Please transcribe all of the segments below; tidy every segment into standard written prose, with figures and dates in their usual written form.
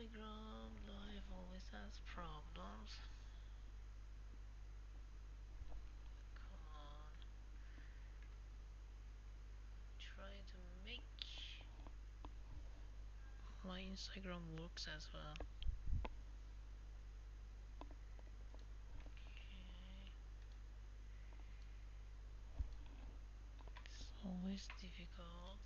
Instagram live always has problems. Come on. Try to make my Instagram works as well. Okay. It's always difficult.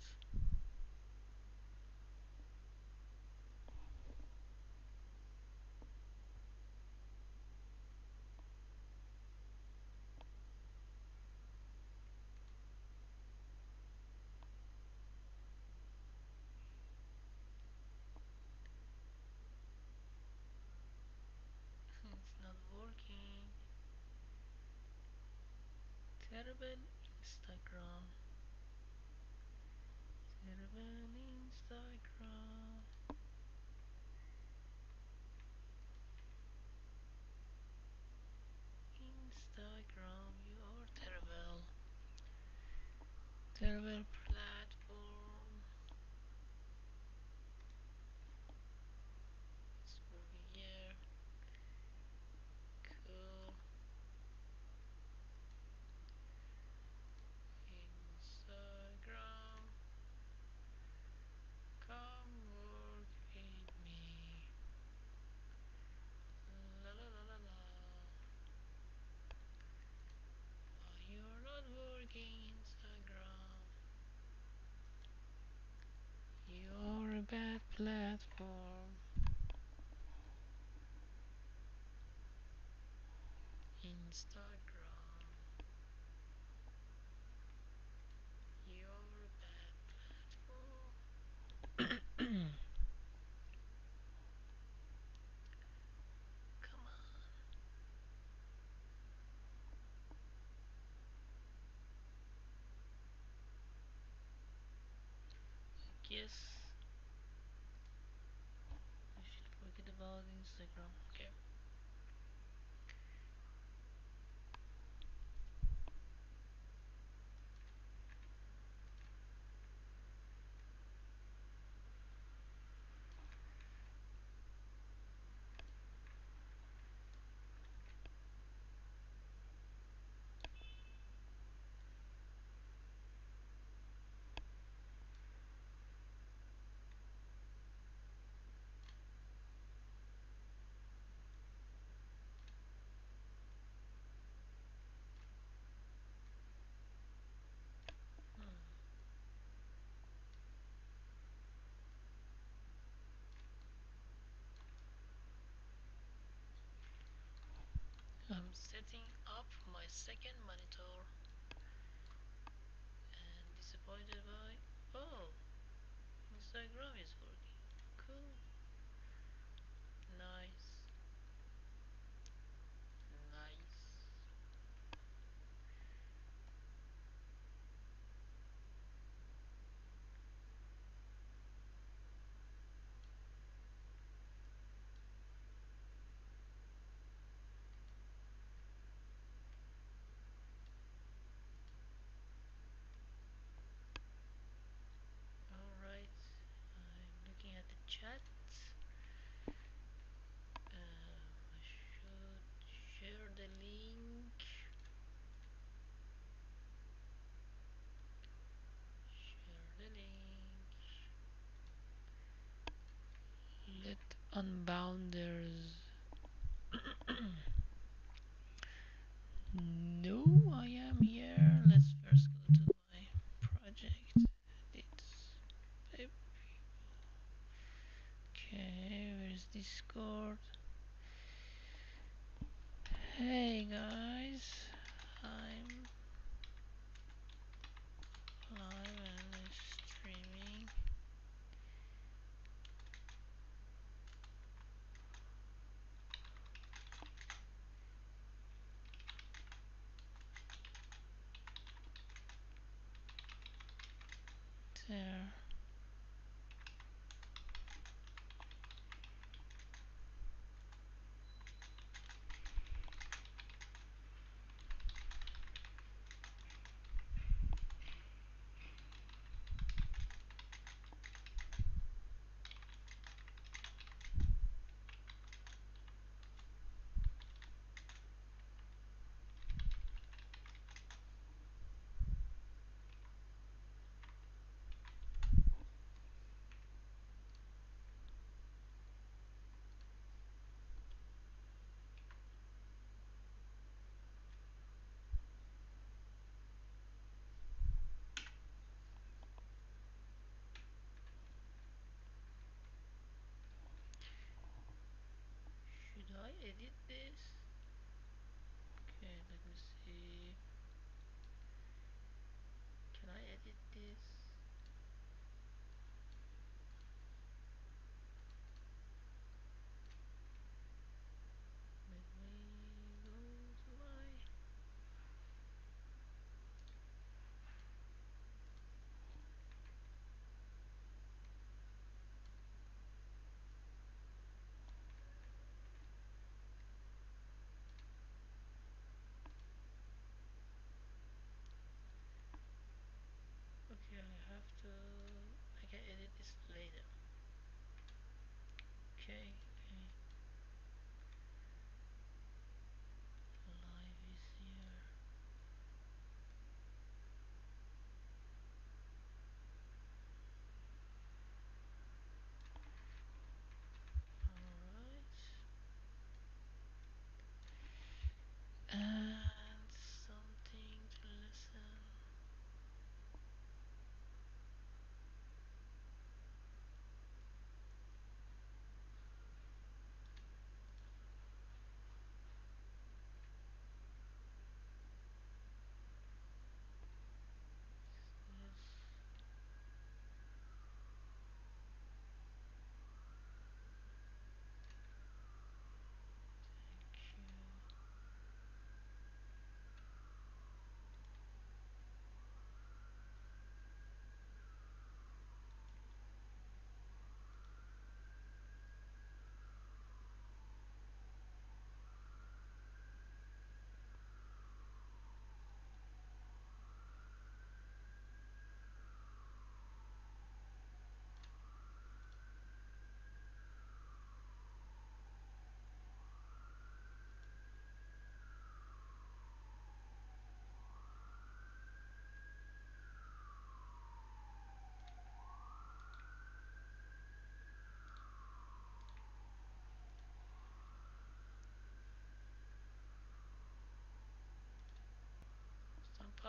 It's not working. Terrible Instagram. Terrible Instagram. Instagram, you are terrible. Terrible platform. It's working here. Cool. Instagram. Come work with me. La la la la la. Why you're not working, Instagram? You're a bad platform. Instagram. You're a bad platform. Come on. I guess we should forget about Instagram. Okay. Hmm. I'm setting up my second monitor and disappointed by. Oh, Instagram is working. Cool. Nice. Nice. Alright. I'm looking at the chat. I should share the link. Share the link. Let unbounders. No, I am here. Let's first go to my project. Edit. Okay, where's Discord? Hey guys, I'm live and streaming. There.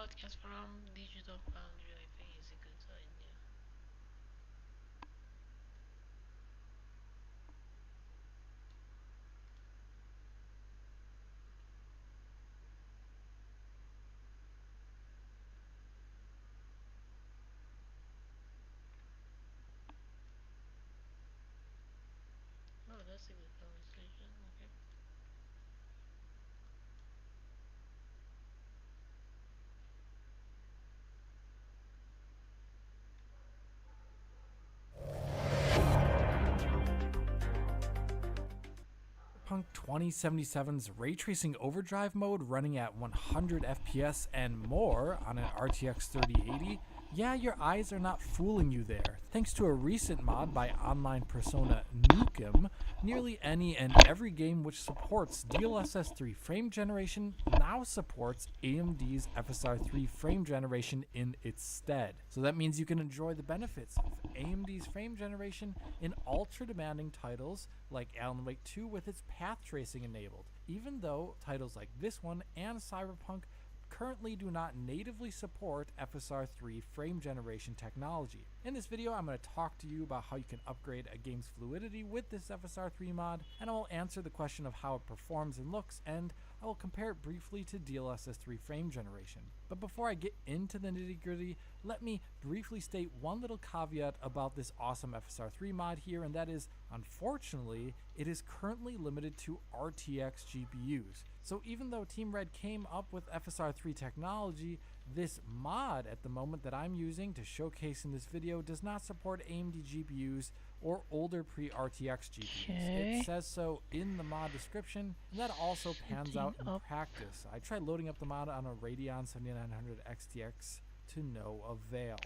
podcast from Digital Foundry, I think is a good idea. Oh, that's a good conversation. Okay. Cyberpunk 2077's ray tracing overdrive mode running at 100 FPS and more on an RTX 3080? Yeah, your eyes are not fooling you there. Thanks to a recent mod by online persona Nukem, nearly any and every game which supports DLSS 3 frame generation now supports AMD's FSR 3 frame generation in its stead. So that means you can enjoy the benefits of AMD's frame generation in ultra demanding titles like Alan Wake 2 with its path tracing enabled, even though titles like this one and Cyberpunk currently do not natively support FSR 3 frame generation technology. In this video, I'm going to talk to you about how you can upgrade a game's fluidity with this FSR 3 mod, and I will answer the question of how it performs and looks, and I will compare it briefly to DLSS 3 frame generation. But before I get into the nitty gritty, let me briefly state one little caveat about this awesome FSR 3 mod here, and that is, unfortunately, it is currently limited to RTX GPUs. So even though Team Red came up with FSR 3 technology, this mod at the moment that I'm using to showcase in this video does not support AMD GPUs or older pre-RTX GPUs. Okay. It says so in the mod description, and that also pans out in practice. I tried loading up the mod on a Radeon 7900 XTX to no avail.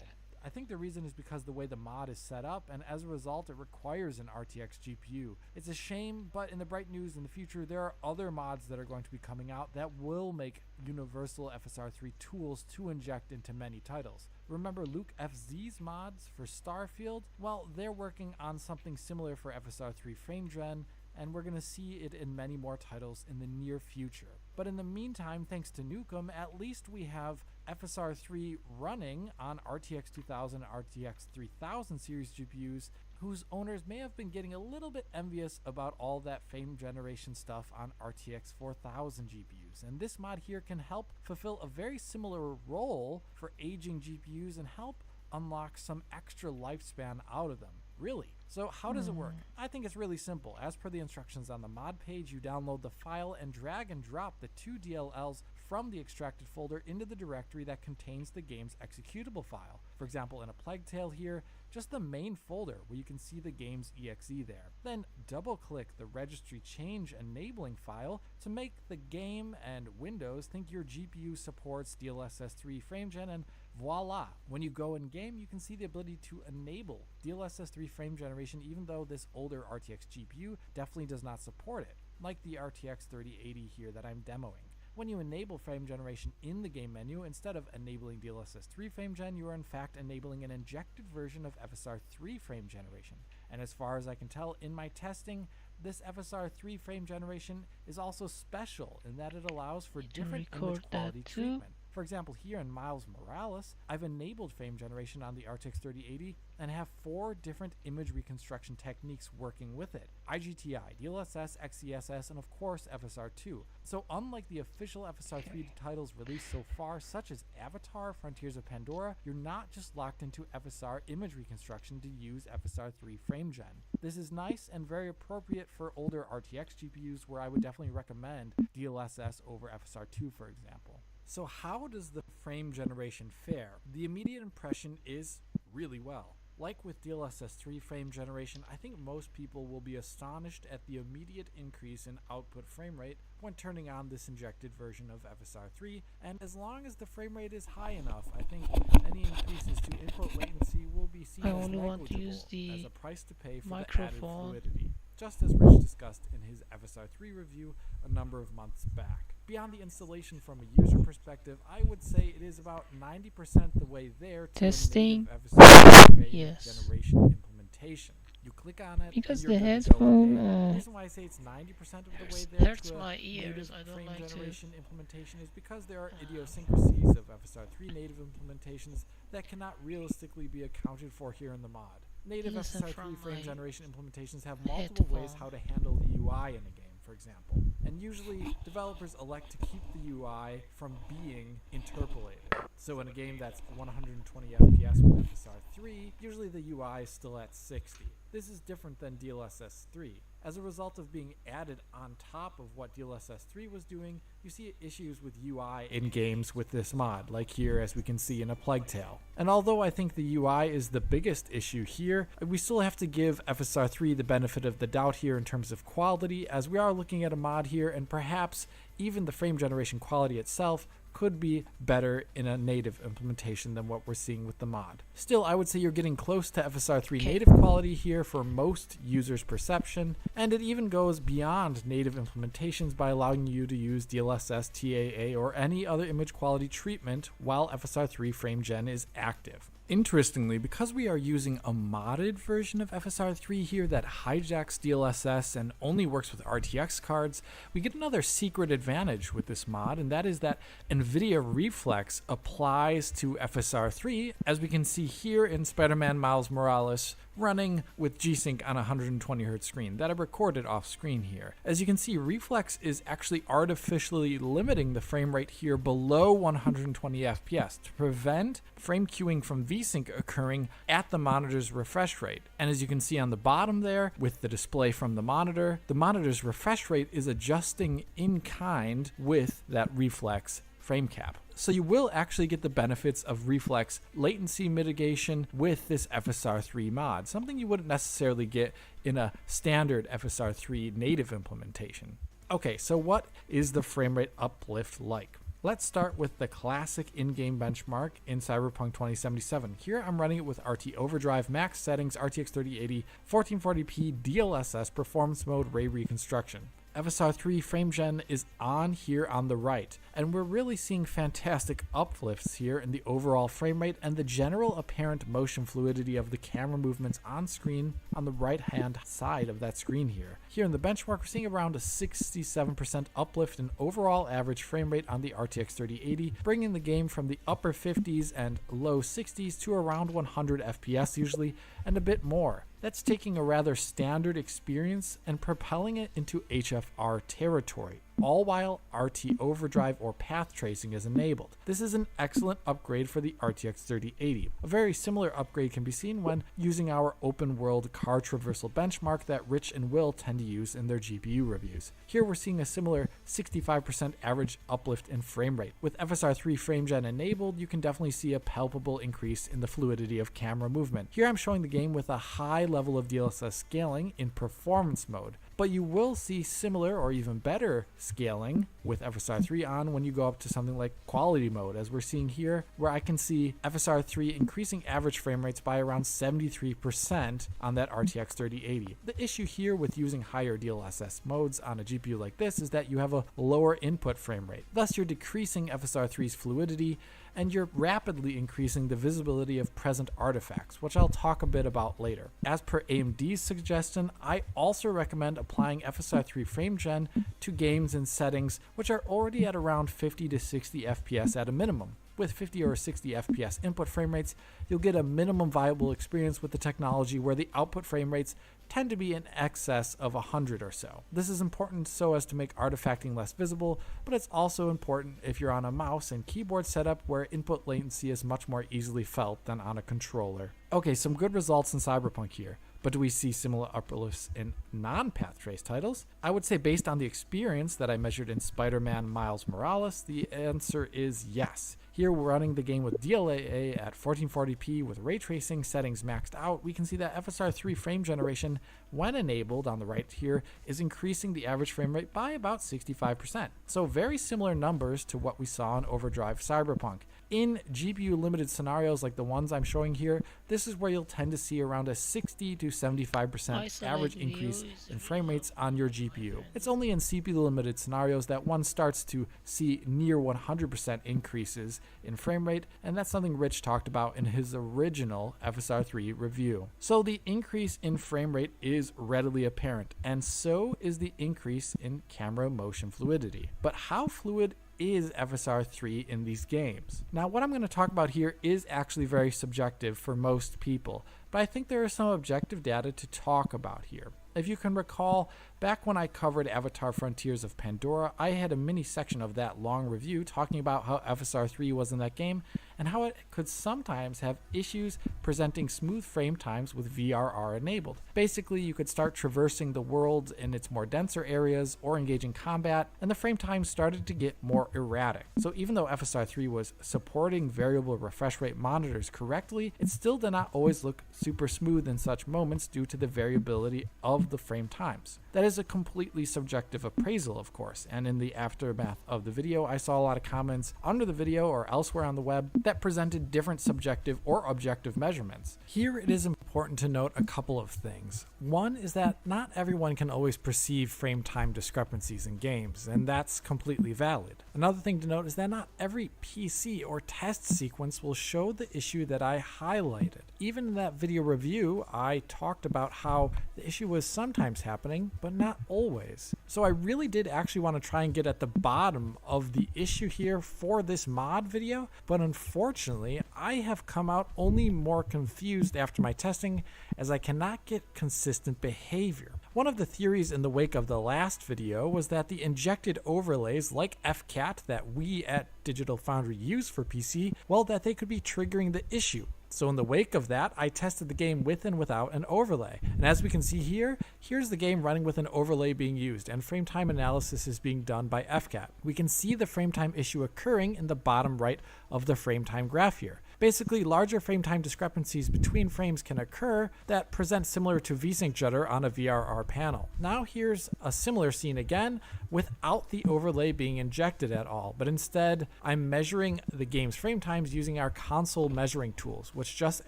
I think the reason is because the way the mod is set up, and as a result it requires an RTX GPU. It's a shame, but in the bright news in the future, there are other mods that are going to be coming out that will make universal FSR 3 tools to inject into many titles. Remember Luke FZ's mods for Starfield? Well, they're working on something similar for FSR 3 frame gen, and we're going to see it in many more titles in the near future. But in the meantime, thanks to Nukem, at least we have FSR 3 running on RTX 2000 and RTX 3000 series GPUs, whose owners may have been getting a little bit envious about all that frame generation stuff on RTX 4000 GPUs. And this mod here can help fulfill a very similar role for aging GPUs and help unlock some extra lifespan out of them. Really. So how does it work? I think it's really simple. As per the instructions on the mod page, you download the file and drag and drop the two DLLs from the extracted folder into the directory that contains the game's executable file. For example, in a Plague Tale here, just the main folder where you can see the game's exe there. Then double click the registry change enabling file to make the game and Windows think your GPU supports DLSS 3 frame gen, and voila! When you go in game, you can see the ability to enable DLSS 3 frame generation even though this older RTX GPU definitely does not support it, like the RTX 3080 here that I'm demoing. When you enable frame generation in the game menu, instead of enabling DLSS 3 frame gen, you are in fact enabling an injected version of FSR 3 frame generation. And as far as I can tell in my testing, this FSR 3 frame generation is also special in that it allows for different image quality treatment. For example, here in Miles Morales, I've enabled frame generation on the RTX 3080 and have 4 different image reconstruction techniques working with it: IGTI, DLSS, XeSS, and of course FSR2. So unlike the official FSR 3 titles released so far, such as Avatar, Frontiers of Pandora, you're not just locked into FSR image reconstruction to use FSR 3 frame gen. This is nice and very appropriate for older RTX GPUs where I would definitely recommend DLSS over FSR2, for example. So how does the frame generation fare? The immediate impression is really well. Like with DLSS 3 frame generation, I think most people will be astonished at the immediate increase in output frame rate when turning on this injected version of FSR 3, and as long as the frame rate is high enough, I think any increases to input latency will be seen as negligible as a price to pay for the added fluidity, just as Rich discussed in his FSR 3 review a number of months back. Beyond the installation from a user perspective, I would say it is about 90% the way there to Testing. a native FSR 3 frame generation implementation. You click on it, and Because you're the good to go. headphone The reason why I say it's 90% of the way there hurts to a my ears. native I don't frame like to. generation implementation is because there are idiosyncrasies of FSR3 native implementations that cannot realistically be accounted for here in the mod. Native Listen FSR3 from frame my generation implementations have multiple ways headphone. how to handle the UI in a game, for example. And usually, developers elect to keep the UI from being interpolated. So in a game that's 120 FPS with FSR3, usually the UI is still at 60. This is different than DLSS 3. As a result of being added on top of what DLSS 3 was doing, you see issues with UI in games with this mod, like here as we can see in A Plague Tale. And although I think the UI is the biggest issue here, we still have to give FSR 3 the benefit of the doubt here in terms of quality, as we are looking at a mod here, and perhaps even the frame generation quality itself could be better in a native implementation than what we're seeing with the mod. Still, I would say you're getting close to FSR3 native quality here for most users' perception, and it even goes beyond native implementations by allowing you to use DLSS, TAA, or any other image quality treatment while FSR3 frame gen is active. Interestingly, because we are using a modded version of FSR3 here that hijacks DLSS and only works with RTX cards, we get another secret advantage with this mod, and that is that NVIDIA Reflex applies to FSR3, as we can see here in Spider-Man Miles Morales running with G-Sync on a 120Hz screen that I recorded off screen here. As you can see, Reflex is actually artificially limiting the frame rate here below 120 FPS to prevent frame queuing from V-Sync occurring at the monitor's refresh rate. And as you can see on the bottom there, with the display from the monitor's refresh rate is adjusting in kind with that Reflex frame cap. So you will actually get the benefits of reflex latency mitigation with this FSR3 mod, something you wouldn't necessarily get in a standard FSR3 native implementation. Okay, so what is the frame rate uplift like? Let's start with the classic in-game benchmark in Cyberpunk 2077. Here I'm running it with RT Overdrive, max settings, RTX 3080, 1440p, DLSS, performance mode, ray reconstruction. FSR3 frame gen is on here on the right, and we're really seeing fantastic uplifts here in the overall frame rate and the general apparent motion fluidity of the camera movements on screen on the right hand side of that screen here. Here in the benchmark, we're seeing around a 67% uplift in overall average frame rate on the RTX 3080, bringing the game from the upper 50s and low 60s to around 100 FPS usually, and a bit more. That's taking a rather standard experience and propelling it into HFR territory, all while RT Overdrive or path tracing is enabled. This is an excellent upgrade for the RTX 3080. A very similar upgrade can be seen when using our open world car traversal benchmark that Rich and Will tend to use in their GPU reviews. Here we're seeing a similar 65% average uplift in frame rate. With FSR3 frame gen enabled, you can definitely see a palpable increase in the fluidity of camera movement. Here I'm showing the game with a high level of DLSS scaling in performance mode, but you will see similar or even better scaling with FSR3 on when you go up to something like quality mode, as we're seeing here, where I can see FSR3 increasing average frame rates by around 73% on that RTX 3080. The issue here with using higher DLSS modes on a GPU like this is that you have a lower input frame rate. Thus, you're decreasing FSR3's fluidity and you're rapidly increasing the visibility of present artifacts, which I'll talk a bit about later. As per AMD's suggestion, I also recommend applying FSR3 frame gen to games and settings which are already at around 50 to 60 FPS at a minimum. With 50 or 60 FPS input frame rates, you'll get a minimum viable experience with the technology where the output frame rates tend to be in excess of 100 or so. This is important so as to make artifacting less visible, but it's also important if you're on a mouse and keyboard setup where input latency is much more easily felt than on a controller. Okay, some good results in Cyberpunk here. But do we see similar uplifts in non-path trace titles? I would say based on the experience that I measured in Spider-Man Miles Morales, the answer is yes. Here we're running the game with DLAA at 1440p with ray tracing settings maxed out. We can see that FSR3 frame generation, when enabled on the right here, is increasing the average frame rate by about 65%. So very similar numbers to what we saw in Overdrive Cyberpunk. In GPU limited scenarios like the ones I'm showing here, this is where you'll tend to see around a 60 to 75% average increase in frame rates on your GPU. It's only in CPU limited scenarios that one starts to see near 100% increases in frame rate, and that's something Rich talked about in his original FSR3 review. So the increase in frame rate is readily apparent, and so is the increase in camera motion fluidity. But how fluid is FSR3 in these games? Now, what I'm going to talk about here is actually very subjective for most people, but I think there is some objective data to talk about here. If you can recall, back when I covered Avatar Frontiers of Pandora, I had a mini section of that long review talking about how FSR3 was in that game and how it could sometimes have issues presenting smooth frame times with VRR enabled. Basically, you could start traversing the world in its more denser areas or engaging combat, and the frame times started to get more erratic. So even though FSR3 was supporting variable refresh rate monitors correctly, it still did not always look super smooth in such moments due to the variability of the frame times. That is a completely subjective appraisal, of course, and in the aftermath of the video, I saw a lot of comments under the video or elsewhere on the web that presented different subjective or objective measurements. Here it is important to note a couple of things. One is that not everyone can always perceive frame time discrepancies in games, and that's completely valid. Another thing to note is that not every PC or test sequence will show the issue that I highlighted. Even in that video review, I talked about how the issue was sometimes happening, but not always. So I really did actually want to try and get at the bottom of the issue here for this mod video, but unfortunately, I have come out only more confused after my testing, as I cannot get consistent behavior. One of the theories in the wake of the last video was that the injected overlays like FCAT that we at Digital Foundry use for PC, well, that they could be triggering the issue. So in the wake of that, I tested the game with and without an overlay. And as we can see here, here's the game running with an overlay being used, and frame time analysis is being done by FCAT. We can see the frame time issue occurring in the bottom right of the frame time graph here. Basically, larger frame time discrepancies between frames can occur that present similar to VSync jitter on a VRR panel. Now here's a similar scene again without the overlay being injected at all, but instead I'm measuring the game's frame times using our console measuring tools, which just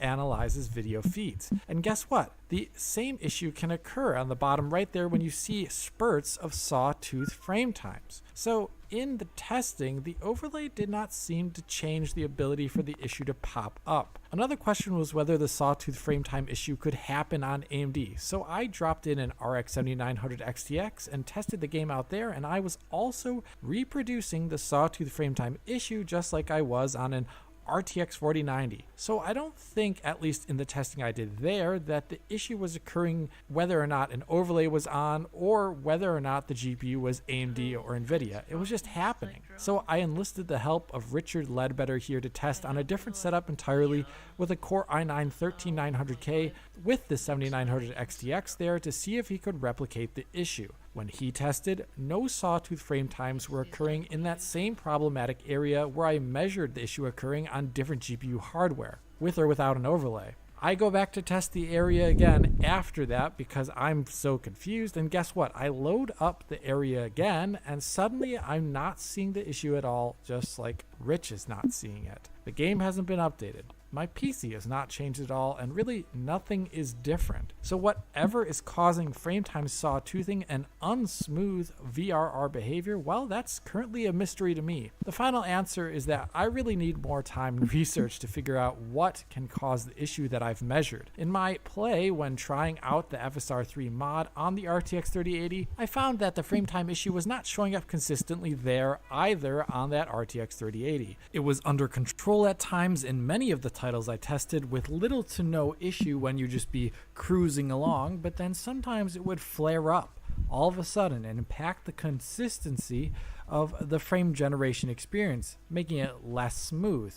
analyzes video feeds. And guess what? The same issue can occur on the bottom right there when you see spurts of sawtooth frame times. So in the testing, the overlay did not seem to change the ability for the issue to pop up. Another question was whether the sawtooth frame time issue could happen on AMD. So I dropped in an RX 7900 XTX and tested the game out there, and I was also reproducing the sawtooth frame time issue just like I was on an RTX 4090. So I don't think, at least in the testing I did there, that the issue was occurring whether or not an overlay was on or whether or not the GPU was AMD or NVIDIA. It was just happening. So I enlisted the help of Richard Ledbetter here to test on a different setup entirely with a Core i9 13900K with the 7900 XTX there to see if he could replicate the issue. When he tested, no sawtooth frame times were occurring in that same problematic area where I measured the issue occurring on different GPU hardware, with or without an overlay. I go back to test the area again after that because I'm so confused, and guess what? I load up the area again, and suddenly I'm not seeing the issue at all, just like Rich is not seeing it. The game hasn't been updated. My PC has not changed at all, and really nothing is different. So whatever is causing frame time sawtoothing and unsmooth VRR behavior, well, that's currently a mystery to me. The final answer is that I really need more time and research to figure out what can cause the issue that I've measured. In my play, when trying out the FSR3 mod on the RTX 3080, I found that the frame time issue was not showing up consistently there either on that RTX 3080. It was under control at times in many of the titles I tested with little to no issue when you just be cruising along, but then sometimes it would flare up all of a sudden and impact the consistency of the frame generation experience, making it less smooth.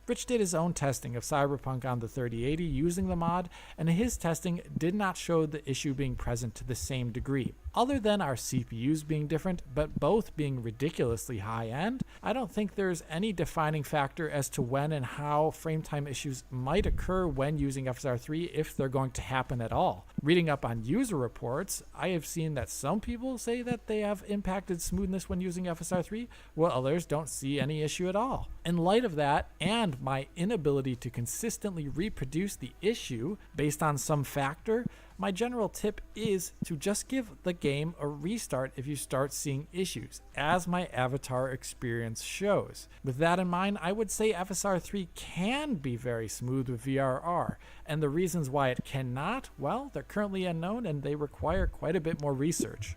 Rich did his own testing of Cyberpunk on the 3080 using the mod, and his testing did not show the issue being present to the same degree. Other than our CPUs being different, but both being ridiculously high-end, I don't think there's any defining factor as to when and how frame time issues might occur when using FSR3 if they're going to happen at all. Reading up on user reports, I have seen that some people say that they have impacted smoothness when using FSR3, while others don't see any issue at all. In light of that, and my inability to consistently reproduce the issue based on some factor, My general tip is to just give the game a restart if you start seeing issues, as my avatar experience shows. With that in mind, I would say FSR 3 can be very smooth with VRR, and the reasons why it cannot, well, they're currently unknown and they require quite a bit more research.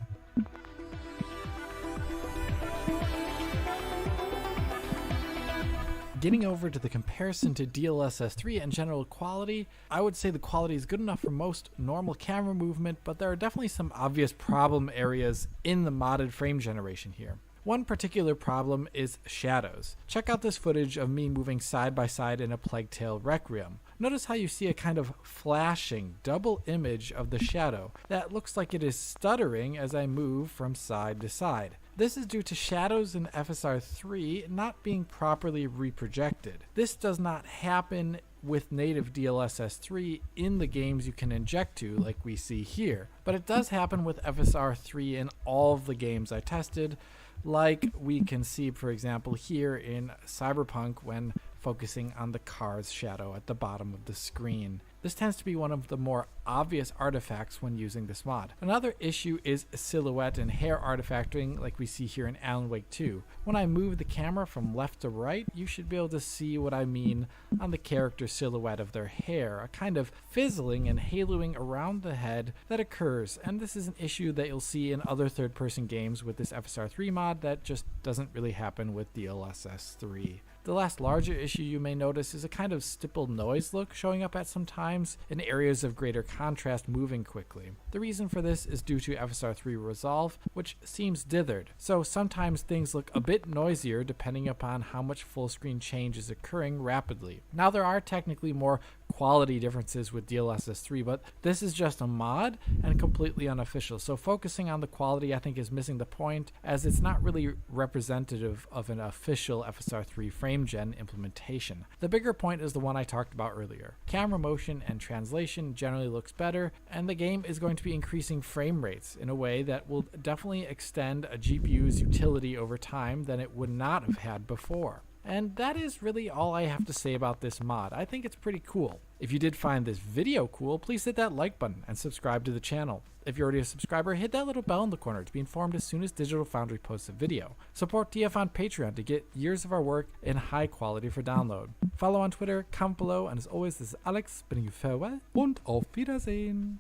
Getting over to the comparison to DLSS 3 and general quality, I would say the quality is good enough for most normal camera movement, but there are definitely some obvious problem areas in the modded frame generation here. One particular problem is shadows. Check out this footage of me moving side by side in a Plague Tale Requiem. Notice how you see a kind of flashing double image of the shadow that looks like it is stuttering as I move from side to side. This is due to shadows in FSR 3 not being properly reprojected. This does not happen with native DLSS 3 in the games you can inject to, like we see here, but it does happen with FSR 3 in all of the games I tested, like we can see, for example, here in Cyberpunk when focusing on the car's shadow at the bottom of the screen. This tends to be one of the more obvious artifacts when using this mod. Another issue is silhouette and hair artifacting, like we see here in Alan Wake 2. When I move the camera from left to right, you should be able to see what I mean on the character silhouette of their hair, a kind of fizzling and haloing around the head that occurs, and this is an issue that you'll see in other third-person games with this FSR 3 mod that just doesn't really happen with DLSS 3. The last larger issue you may notice is a kind of stippled noise look showing up at some times in areas of greater contrast moving quickly. The reason for this is due to FSR 3 Resolve, which seems dithered, so sometimes things look a bit noisier depending upon how much full screen change is occurring rapidly. Now there are technically more quality differences with DLSS 3, but this is just a mod and completely unofficial, so focusing on the quality I think is missing the point, as it's not really representative of an official FSR 3 frame gen implementation. The bigger point is the one I talked about earlier. Camera motion and translation generally looks better, and the game is going to be increasing frame rates in a way that will definitely extend a GPU's utility over time than it would not have had before. And that is really all I have to say about this mod. I think it's pretty cool. If you did find this video cool, please hit that like button and subscribe to the channel. If you're already a subscriber, hit that little bell in the corner to be informed as soon as Digital Foundry posts a video. Support DF on Patreon to get years of our work in high quality for download. Follow on Twitter, comment below, and as always, this is Alex bidding you farewell und auf Wiedersehen.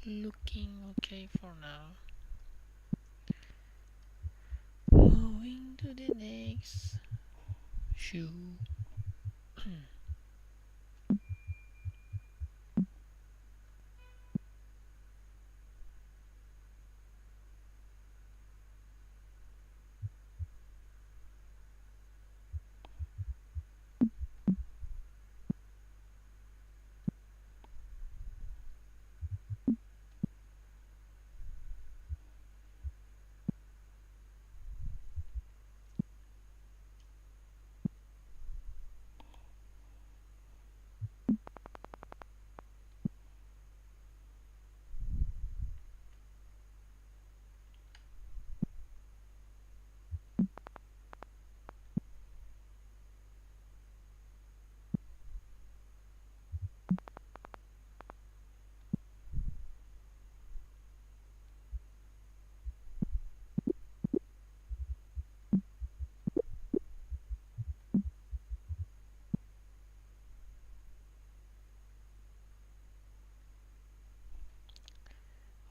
Looking okay for now. Moving to the next shoe.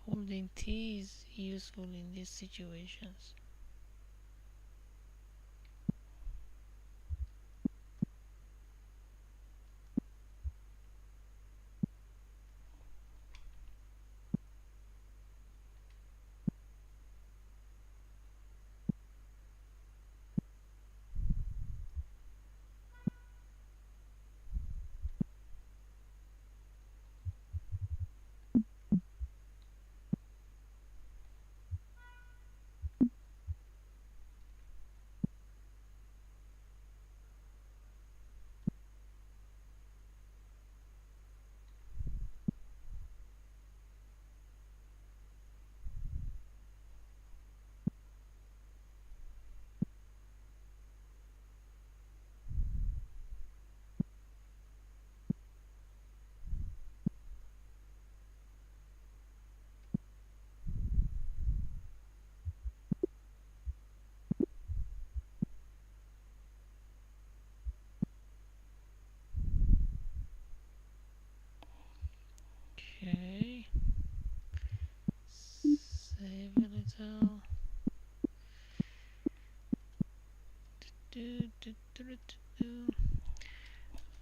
Holding T is useful in these situations.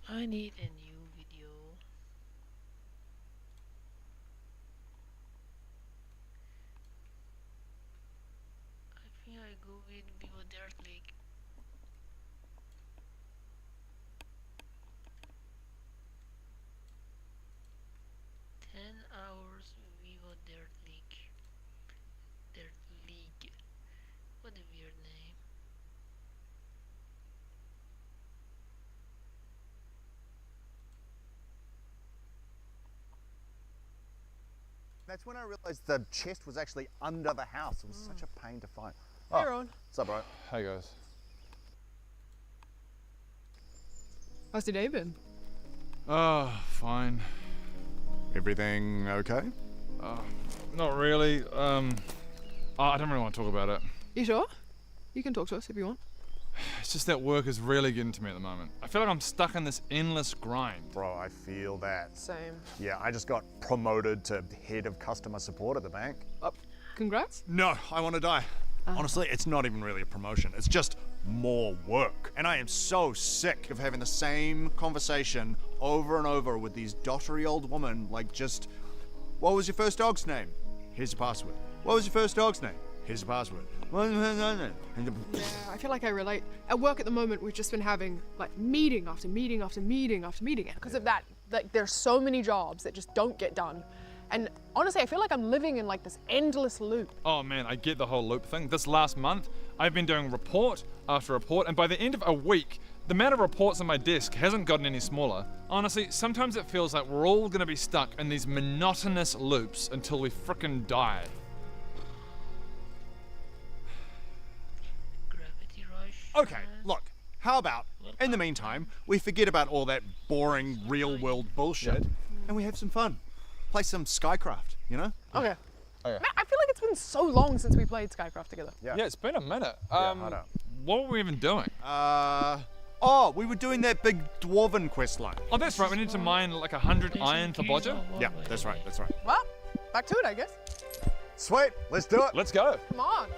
I need a new video. I think I go with Vivo Dirt League. 10 hours Vivo Dirt League. Dirt League. What a weird name. That's when I realised the chest was actually under the house. It was such a pain to find. Hey, Ron. What's up, bro? Hey guys. How's your day been? Fine. Everything okay? Not really. I don't really want to talk about it. You sure? You can talk to us if you want. It's just that work is really getting to me at the moment. I feel like I'm stuck in this endless grind. Bro, I feel that. Same. Yeah, I just got promoted to head of customer support at the bank. Congrats. No, I want to die. Honestly, it's not even really a promotion. It's just more work. And I am so sick of having the same conversation over and over with these dottery old women, like just, what was your first dog's name? Here's your password. What was your first dog's name? Here's your password. Yeah, I feel like I relate. At work at the moment, we've just been having like meeting after meeting after meeting after meeting. And because of that, like there's so many jobs that just don't get done. And honestly, I feel like I'm living in like this endless loop. Oh man, I get the whole loop thing. This last month, I've been doing report after report, and by the end of a week, the amount of reports on my desk hasn't gotten any smaller. Honestly, sometimes it feels like we're all gonna be stuck in these monotonous loops until we frickin' die. Gravity Rush. Okay, look, how about, in the meantime, we forget about all that boring real-world bullshit and we have some fun. Play some Skycraft, you know? Okay. Okay. Man, I feel like it's been so long since we played Skycraft together. Yeah, it's been a minute. I know. What were we even doing? Oh, we were doing that big dwarven quest line. Oh, that's right. We need to mine like 100 iron for Bodger. Yeah, that's right, that's right. Well, back to it, I guess. Sweet, let's do it. Let's go. Come on.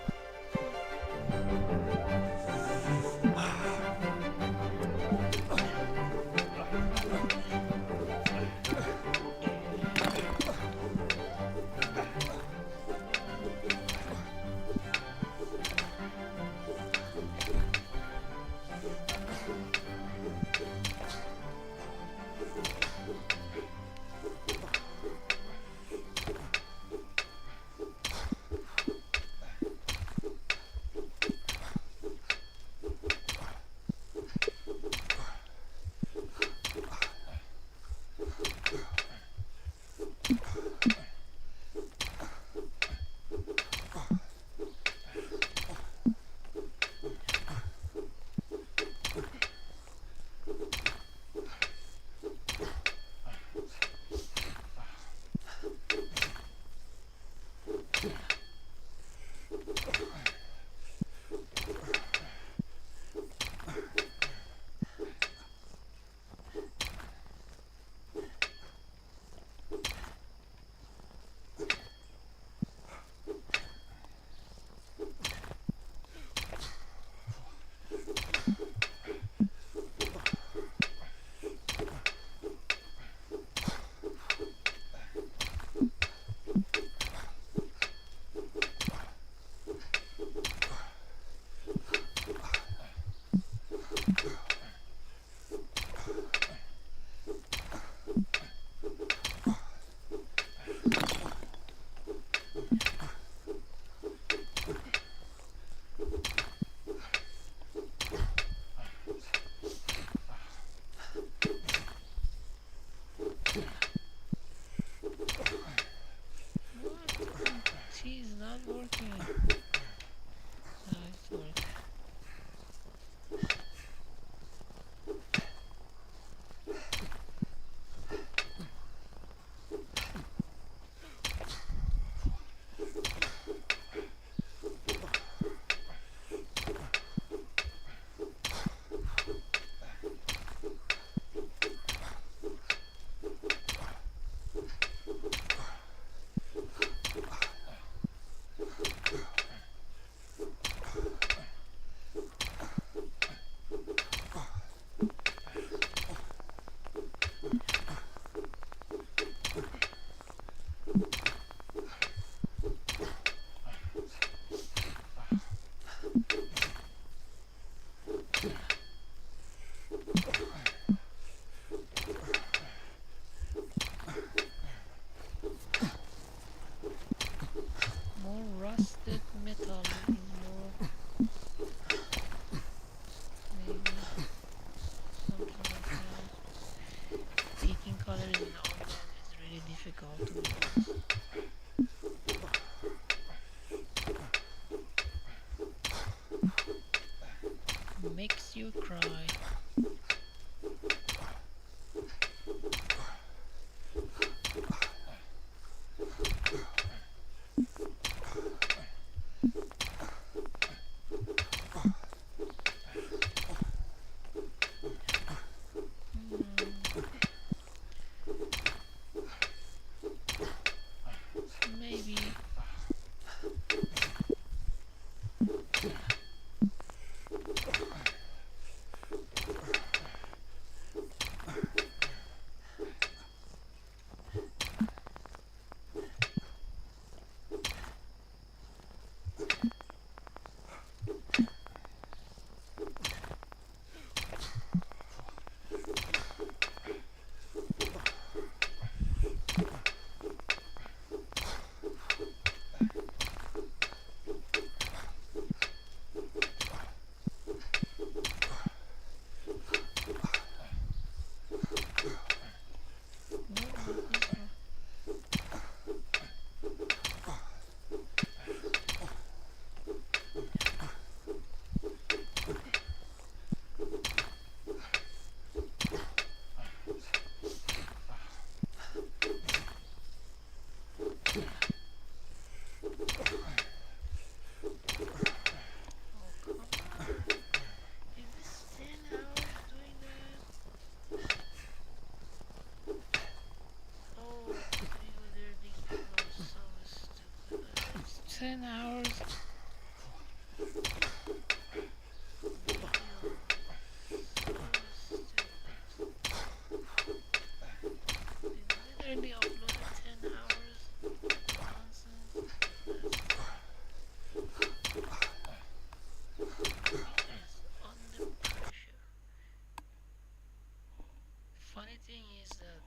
funny thing is that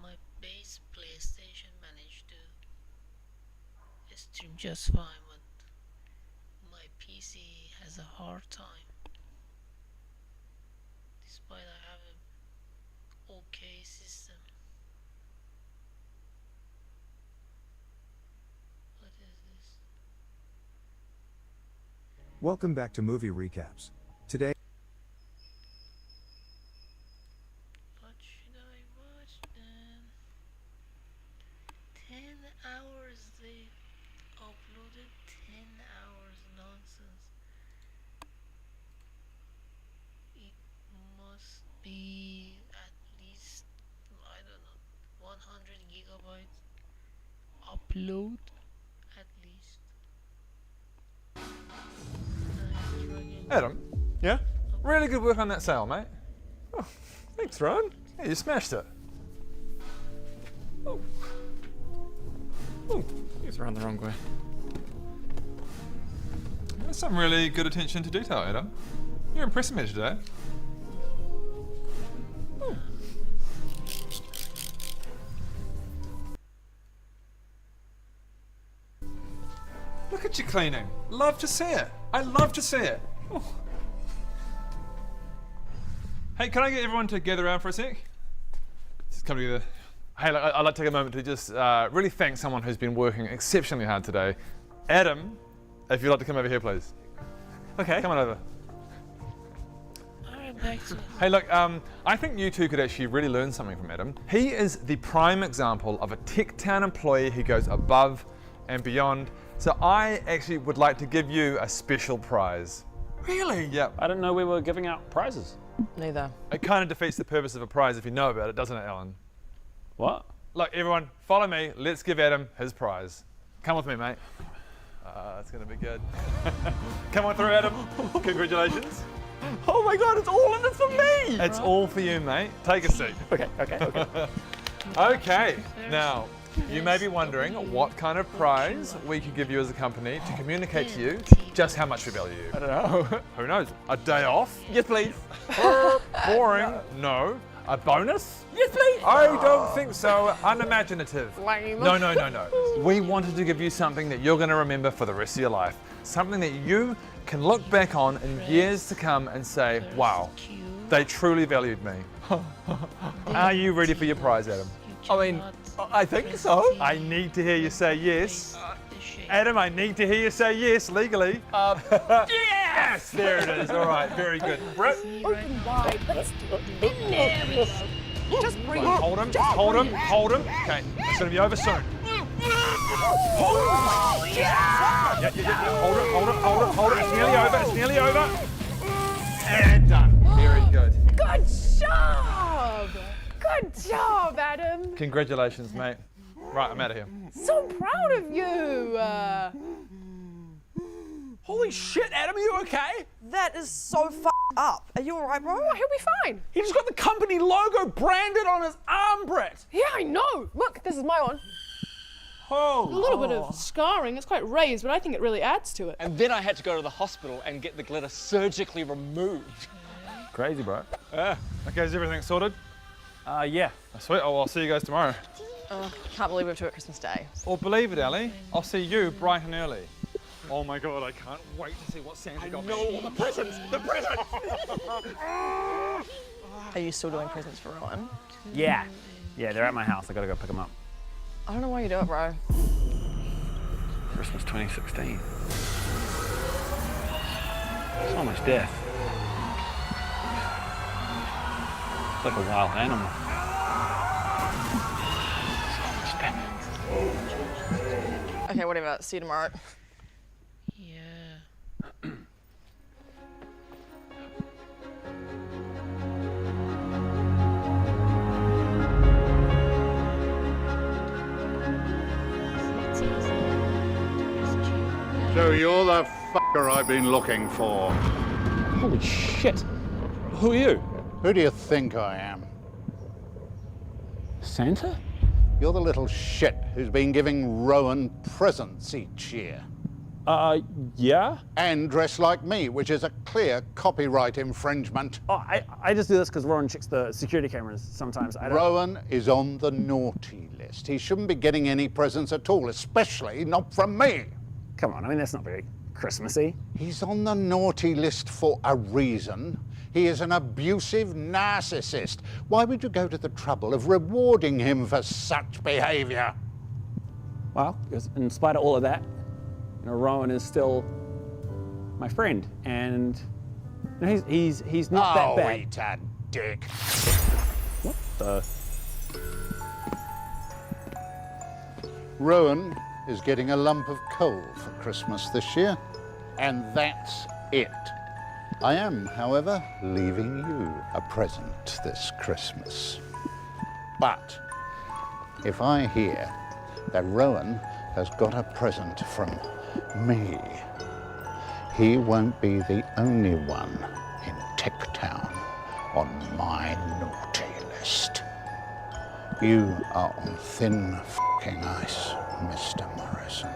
my base PlayStation managed to stream just fine, but my PC has a hard time. Despite I have a okay system. What is this? Welcome back to Movie Recaps. Today, What should I watch then? 10 hours they uploaded, 10 hours nonsense. It must be at least, I don't know, 100 gigabytes upload at least. I'm struggling. Adam, Yeah? really good work on that sale, mate. Oh, thanks, Ron. Yeah, you smashed it. Oh. Oh, he's run the wrong way. That's some really good attention to detail, Adam. You're impressing me today. Oh. Look at you cleaning. Love to see it. I love to see it. Oh. Hey, can I get everyone to gather around for a sec? Just come together. Hey, look, I'd like to take a moment to just really thank someone who's been working exceptionally hard today. Adam, if you'd like to come over here, please. Okay. Come on over. Alright, back to Hey, look, I think you two could actually really learn something from Adam. He is the prime example of a Tech Town employee who goes above and beyond. So I actually would like to give you a special prize. Really? Yep. I didn't know we were giving out prizes. Neither. It kind of defeats the purpose of a prize if you know about it, doesn't it, Alan? What? Look, everyone, follow me. Let's give Adam his prize. Come with me, mate. It's going to be good. Come on through, Adam. Congratulations. Oh my god, it's all in it for me! It's all for you, mate. Take a seat. Okay. Okay, now, you may be wondering what kind of prize we could give you as a company to communicate to you just how much we value you. I don't know. Who knows? A day off? Yes, please. Boring? No. A bonus? Yes, please. I don't think so. Unimaginative. Lame. No. We wanted to give you something that you're going to remember for the rest of your life. Something that you can look back on in years to come and say, wow, they truly valued me. Are you ready for your prize, Adam? I mean, I think so. I need to hear you say yes. Adam, I need to hear you say yes legally. Yes! There it is. All right, very good. Brett, Open wide. Let's do it. There we go. Just breathe. hold him. Hold him. Okay, it's going to be over soon. Yeah. Hold it. It's nearly over. And done. Very good. Good job. Good job, Adam. Congratulations, mate. Right, I'm out of here. So proud of you. Holy shit, Adam, are you okay? That is so up. Are you alright, bro? Oh, he'll be fine. He just got the company logo branded on his arm, Brett. Yeah, I know. Look, this is my one. A Oh. little bit of scarring. It's quite raised, but I think it really adds to it. And then I had to go to the hospital and get the glitter surgically removed. Crazy, bro. Okay, is everything sorted? Yeah. Sweet. Oh, I'll see you guys tomorrow. Can't believe we're due at Christmas Day. Or believe it, Ali, I'll see you bright and early. Oh my god, I can't wait to see what Santa got me. No, the presents! The presents! Are you still doing presents for Rowan? Yeah, they're at my house. I gotta go pick them up. I don't know why you do it, bro. Christmas 2016. So much death. It's like a wild animal. So much death. Okay, whatever. See you tomorrow. Yeah. So you're the fucker I've been looking for. Holy shit. Who are you? Who do you think I am? Santa? You're the little shit who's been giving Rowan presents each year. Yeah? And dress like me, which is a clear copyright infringement. Oh, I just do this because Rowan checks the security cameras sometimes. I don't... Rowan is on the naughty list. He shouldn't be getting any presents at all, especially not from me. Come on, I mean, that's not very Christmassy. He's on the naughty list for a reason. He is an abusive narcissist. Why would you go to the trouble of rewarding him for such behavior? Well, because in spite of all of that, you know, Rowan is still my friend, and you know, he's not that bad. Oh, eat a dick. What the? Rowan is getting a lump of coal for Christmas this year, and that's it. I am, however, leaving you a present this Christmas. But if I hear that Rowan has got a present from me, he won't be the only one in Tech Town on my naughty list. You are on thin f***ing ice, Mr. Morrison.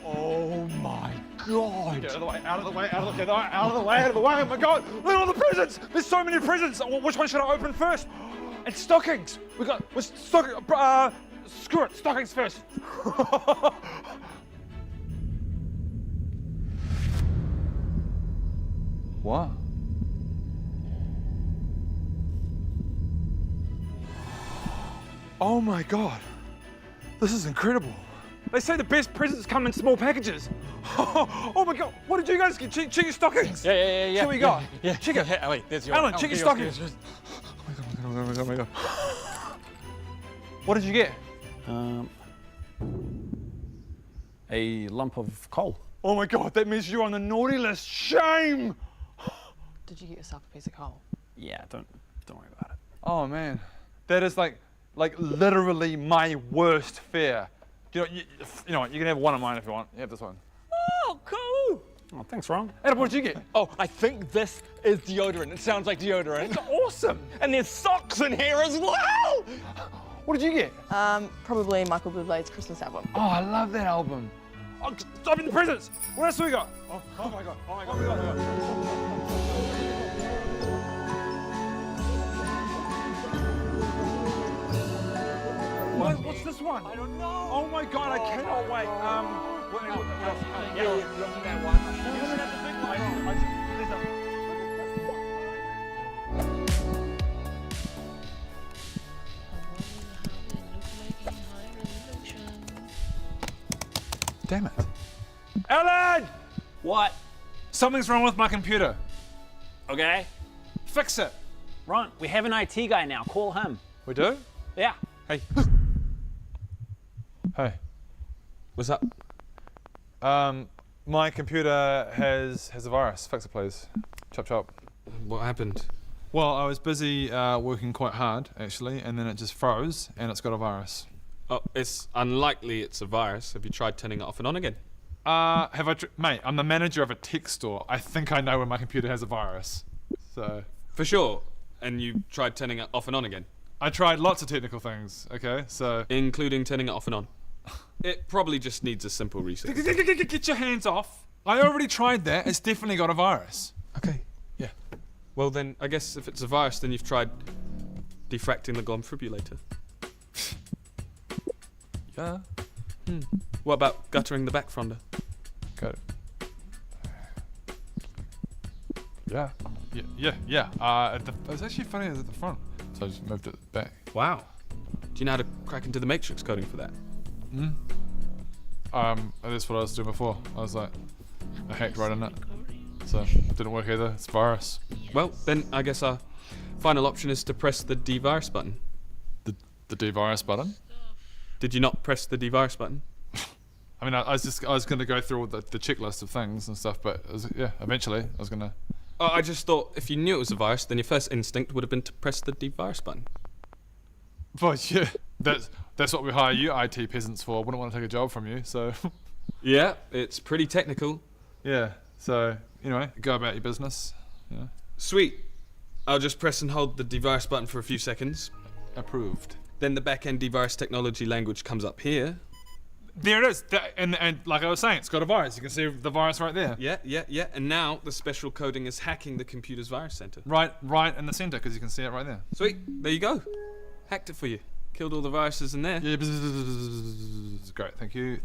Oh my God. Get out of the way, out of the way, out of the way, out of the way, out of the way. Oh my God, look at all the presents. There's so many presents. Which one should I open first? And stockings. We're stocking, screw it, stockings first. What? Oh my God, this is incredible. They say the best presents come in small packages. Oh my God, what did you guys get? Check your stockings. Yeah. See what you got. Yeah. Check it. Oh, wait, there's your. Alan, check your stockings. Oh my God. What did you get? A lump of coal. Oh my God, that means you're on the naughty list. Shame. Did you get yourself a piece of coal? Yeah, don't worry about it. Oh man, that is like literally my worst fear. You know what? You can have one of mine if you want. You have this one. Oh, cool. Oh, thanks, Ron. Adam, what did you get? Oh, I think this is deodorant. It sounds like deodorant. It's awesome. And there's socks in here as well. What did you get? Probably Michael Bublé's Christmas album. Oh, I love that album. Oh, stop in the presents. What else do we got? Oh my God. Oh my God. Oh my God. What's this one? I don't know. Oh my God, I cannot wait. That one. Damn it. Alan! What? Something's wrong with my computer. Okay. Fix it. Ron, we have an IT guy now. Call him. We do? Yeah. Hey. Hey. What's up? My computer has a virus. Fix it, please. Chop chop. What happened? Well, I was busy working quite hard, actually, and then it just froze, and it's got a virus. Oh, it's unlikely it's a virus. Have you tried turning it off and on again? Have I, mate? I'm the manager of a tech store. I think I know when my computer has a virus. So. For sure. And you tried turning it off and on again? I tried lots of technical things. Okay, so. Including turning it off and on. It probably just needs a simple reset. Get your hands off! I already tried that. It's definitely got a virus. Okay. Yeah. Well then, I guess if it's a virus, then you've tried defracting the glomfibrillator. Yeah. What about guttering the back fronder? Got it. Yeah. It's actually funny at the front, so I just moved it back. Wow. Do you know how to crack into the matrix coding for that? That's what I was doing before. I was like, I hacked right in it, so it didn't work either. It's virus. Well, then I guess our final option is to press the devirus button. The devirus button. Did you not press the devirus button? I mean, I was going to go through all the checklist of things and stuff, but eventually I was going to. Oh, I just thought if you knew it was a virus, then your first instinct would have been to press the devirus button. But yeah, that's what we hire you IT peasants for. I wouldn't want to take a job from you, so. Yeah, it's pretty technical. Yeah, so anyway, go about your business. You know. Sweet. I'll just press and hold the devirus button for a few seconds. Approved. Then the back-end devirus technology language comes up here. There it is. And like I was saying, it's got a virus. You can see the virus right there. Yeah. And now the special coding is hacking the computer's virus center. Right in the center, because you can see it right there. Sweet. There you go. Hacked it for you. Killed all the viruses in there. Yeah, great. Thank you.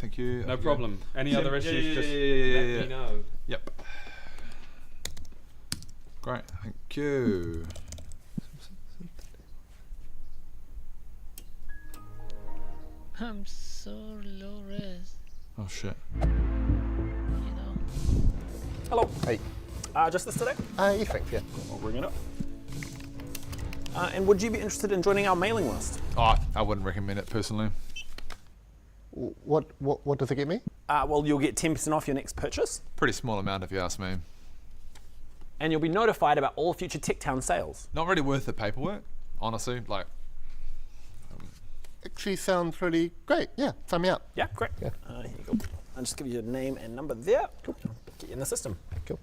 No problem. Any other issues, just let me know. Yep. Great. Thank you. I'm so low res. Oh shit. You know. Hello. Hey. Just this today? Yeah, thanks, yeah. I'll bring it up. And would you be interested in joining our mailing list? Oh, I wouldn't recommend it personally. What does it get me? Well, you'll get 10% off your next purchase, Pretty small amount if you ask me. and you'll be notified about all future TechTown sales. Not really worth the paperwork, honestly. Like, Actually sounds really great. Yeah, sign me up. Yeah, great. Yeah. Here you go. I'll just give you your name and number there. Cool. Get you in the system. Cool.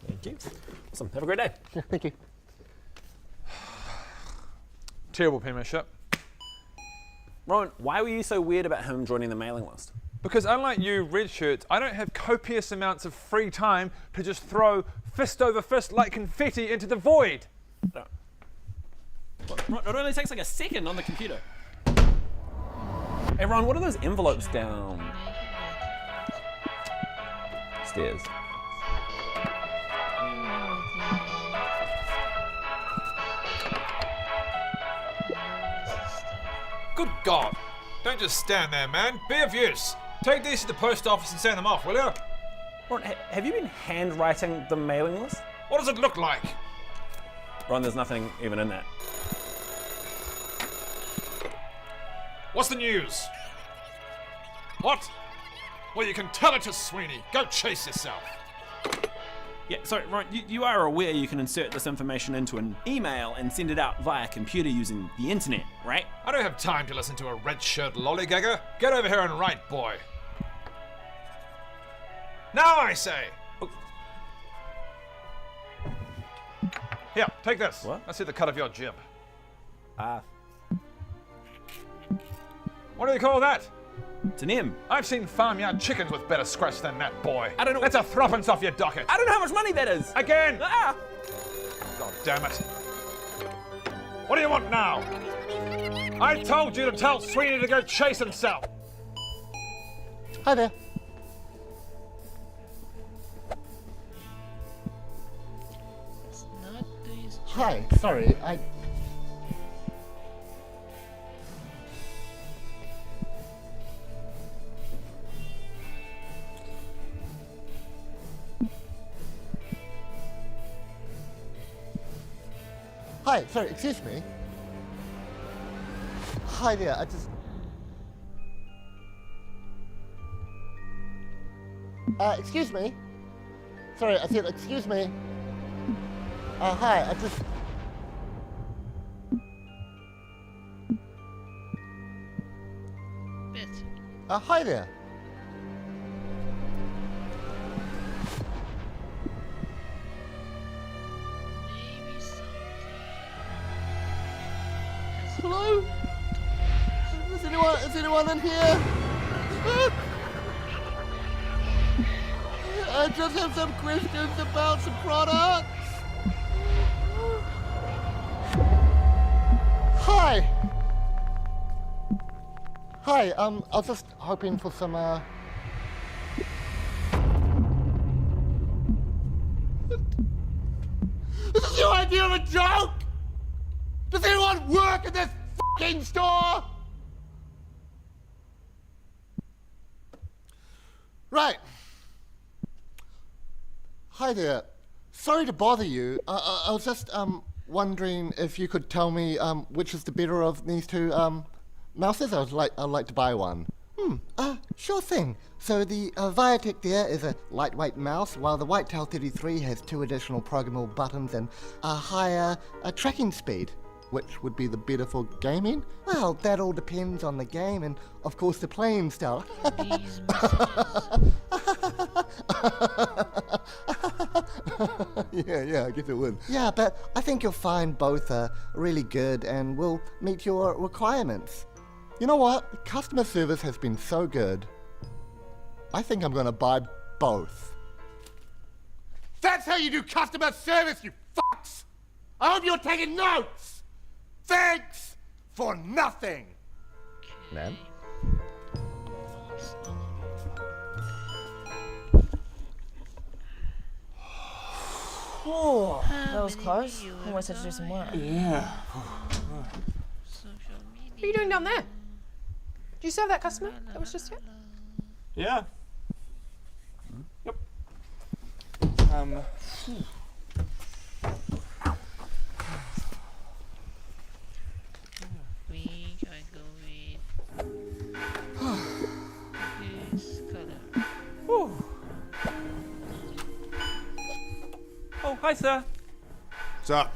Thank you. Awesome. Have a great day. Yeah, thank you. terrible penmanship. Rowan, why were you so weird about him joining the mailing list? Because unlike you, red shirts, I don't have copious amounts of free time to just throw fist over fist like confetti into the void. No. It only takes like a second on the computer. Hey Ron, what are those envelopes down? Stairs. Good God. Don't just stand there, man. Be of use. Take these to the post office and send them off, will you? Ron, have you been handwriting the mailing list? What does it look like? Ron, there's nothing even in that. What's the news? What? Well, you can tell it to Sweeney. Go chase yourself. Yeah, sorry, Ron, you are aware you can insert this information into an email and send it out via computer using the internet, right? I don't have time to listen to a red shirt lollygagger. Get over here and write, boy. Now I say. Oh. Here, take this. What? Let's see the cut of your jib. Ah, What do you call that? it's an M. I've seen farmyard chickens with better scratch than that, boy. I don't know- That's a threepence off your docket. I don't know how much money that is. Again! Ah! God damn it. What do you want now? I told you to tell Sweeney to go chase himself. Hi there. It's not these. Hi, sorry, Hi, sorry, excuse me. Hi there, excuse me. Sorry, I said excuse me. Hi, Bit. hi there. Maybe something. Hello? Is anyone in here? I just have some questions about some products. Hi. Hi, I was just hoping for some, This is your idea of a joke? Does anyone work at this f***ing store? Right. Hi there. Sorry to bother you. I was just wondering if you could tell me which is the better of these two mouses. I'd like to buy one. Sure thing. So the Viatech there is a lightweight mouse, while the Whitetail 33 has 2 additional programmable buttons and a higher tracking speed. which would be the better for gaming? Well, that all depends on the game and, of course, the playing style. These messages. Yeah, I guess it would. Yeah, but I think you'll find both are really good and will meet your requirements. You know what? Customer service has been so good. I think I'm gonna buy both. That's how you do customer service, you fucks! I hope you're taking notes! Thanks for nothing! Man? Oh, that was close. Almost had to do some work. Yeah. What are you doing down there? Did you serve that customer that was just here? Yeah. Yep. We can go with this color. Oh, hi, sir. What's up?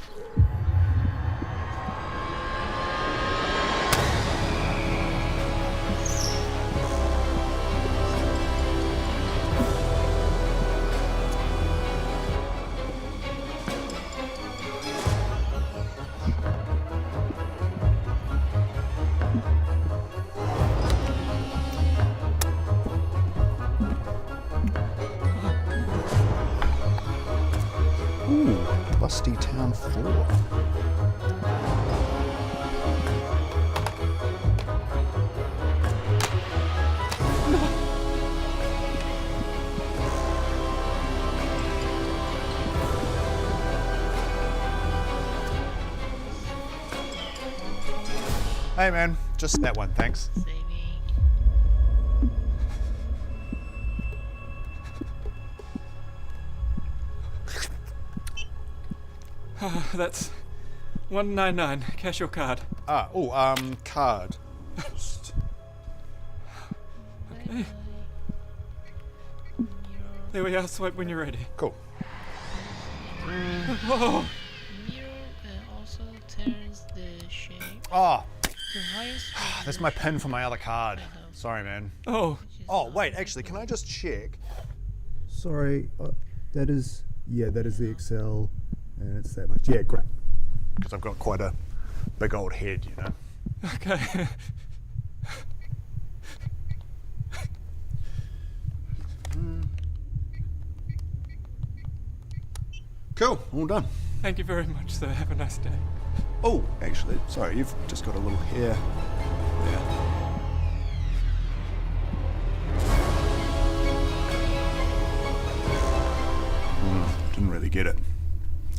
Ooh, Busty Town 4. Hey man, just that one, thanks. Saving. That's 199. Cash your card. Card. Okay. There we are. Swipe when you're ready. Cool. Oh, Mirror also turns the shape. Oh, The highest that's my pin for my other card. Sorry, man. oh. Oh, wait, actually, can I just check? Sorry, that is the Excel, and it's that much. Yeah, great. Because I've got quite a big old head, you know. Okay. Cool, all done. Thank you very much, sir. Have a nice day. Oh, actually, sorry, you've just got a little hair there. Didn't really get it.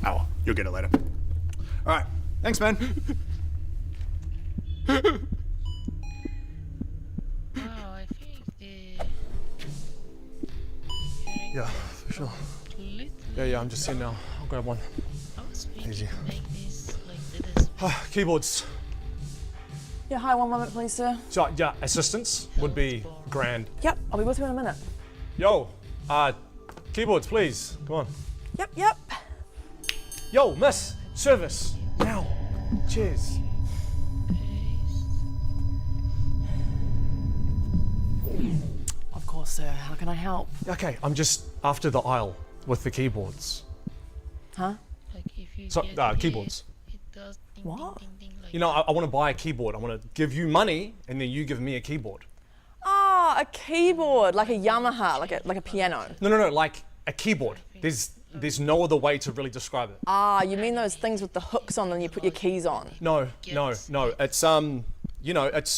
Oh, well, you'll get it later. All right, thanks, man. Wow, I think the Yeah, for sure. little Yeah, I'm just in now. I'll grab one. I was thinking Easy. make this like this. Keyboards. Yeah, hi, one moment, please, sir. So, yeah, assistance would be grand. Yep, I'll be with you in a minute. Yo, keyboards, please. Come on. Yep. Yo, miss, service, now. Cheers. Of course, sir. How can I help? Okay, I'm just after the aisle with the keyboards. Huh? Like if you So, get keyboards. hit, it does ding, What? ding, ding, ding, like You know, I want to buy a keyboard. I want to give you money, and then you give me a keyboard. Ah, a keyboard, like a Yamaha, like a piano. No, like a keyboard. There's no other way to really describe it. Ah, you mean those things with the hooks on and you put your keys on? No. It's you know, it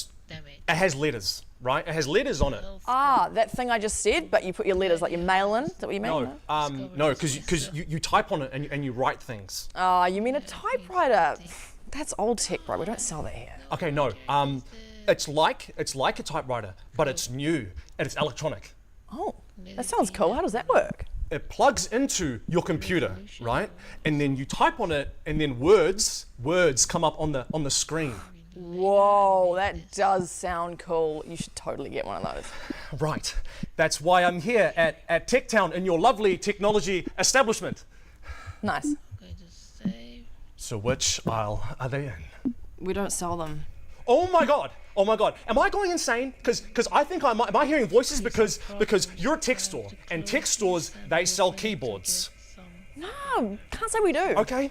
has letters, right? It has letters on it. Ah, that thing I just said, but you put your letters, like your mail in? Is that what you mean? No, because you type on it and you write things. Ah, you mean a typewriter? That's old tech, bro. We don't sell that here. Okay, no. It's like a typewriter, but it's new and it's electronic. Oh, that sounds cool. How does that work? It plugs into your computer, right? And then you type on it, and then words come up on the screen. Whoa, that does sound cool. You should totally get one of those. Right. That's why I'm here at Tech Town in your lovely technology establishment. Nice. going to save. So which aisle are they in? We don't sell them. Oh my god! Oh my god! Am I going insane? Because I think am I hearing voices because you're a tech store and tech stores they sell keyboards. No, can't say we do. Okay,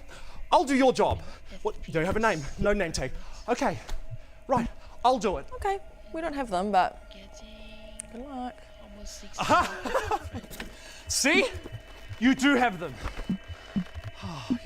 I'll do your job. What? Do you have a name? No name tag. Okay, right. I'll do it. Okay, we don't have them, but good luck. Aha! See? You do have them. Oh, yeah.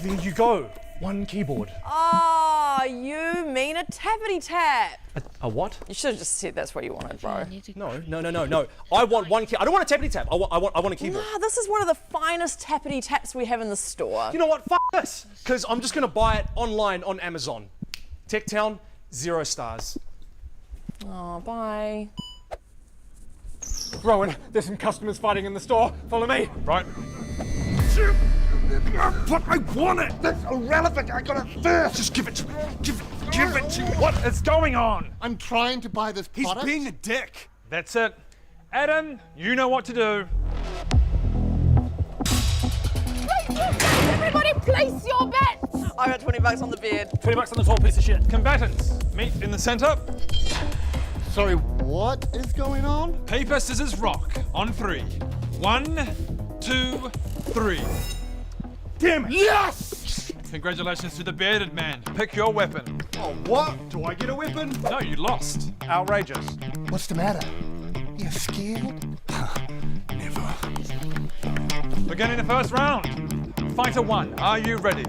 There you go. One keyboard. Oh, you mean a tappity tap? A what? You should have just said that's what you wanted, bro. No. I want one key. I don't want a tappity tap. I want a keyboard. Nah, this is one of the finest tappity taps we have in the store. You know what? F this. Because I'm just going to buy it online on Amazon. Techtown, 0 stars. Oh, bye. Rowan, there's some customers fighting in the store. Follow me. Right. But I want it! That's irrelevant! I got it first! Just give it to me! Give it to me! What is going on? I'm trying to buy this He's product. being a dick! That's it. Adam, you know what to do. Everybody place your bets! I got $20 on the bed. $20 on the tall piece of shit. Combatants, meet in the center. Sorry, what is going on? Paper, scissors, rock. On 3. 1, 2, 3. Damn it! Yes! Congratulations to the bearded man. Pick your weapon. Oh, what? Do I get a weapon? No, you lost. Outrageous. What's the matter? You're scared? Never. Beginning the first round. Fighter 1, are you ready?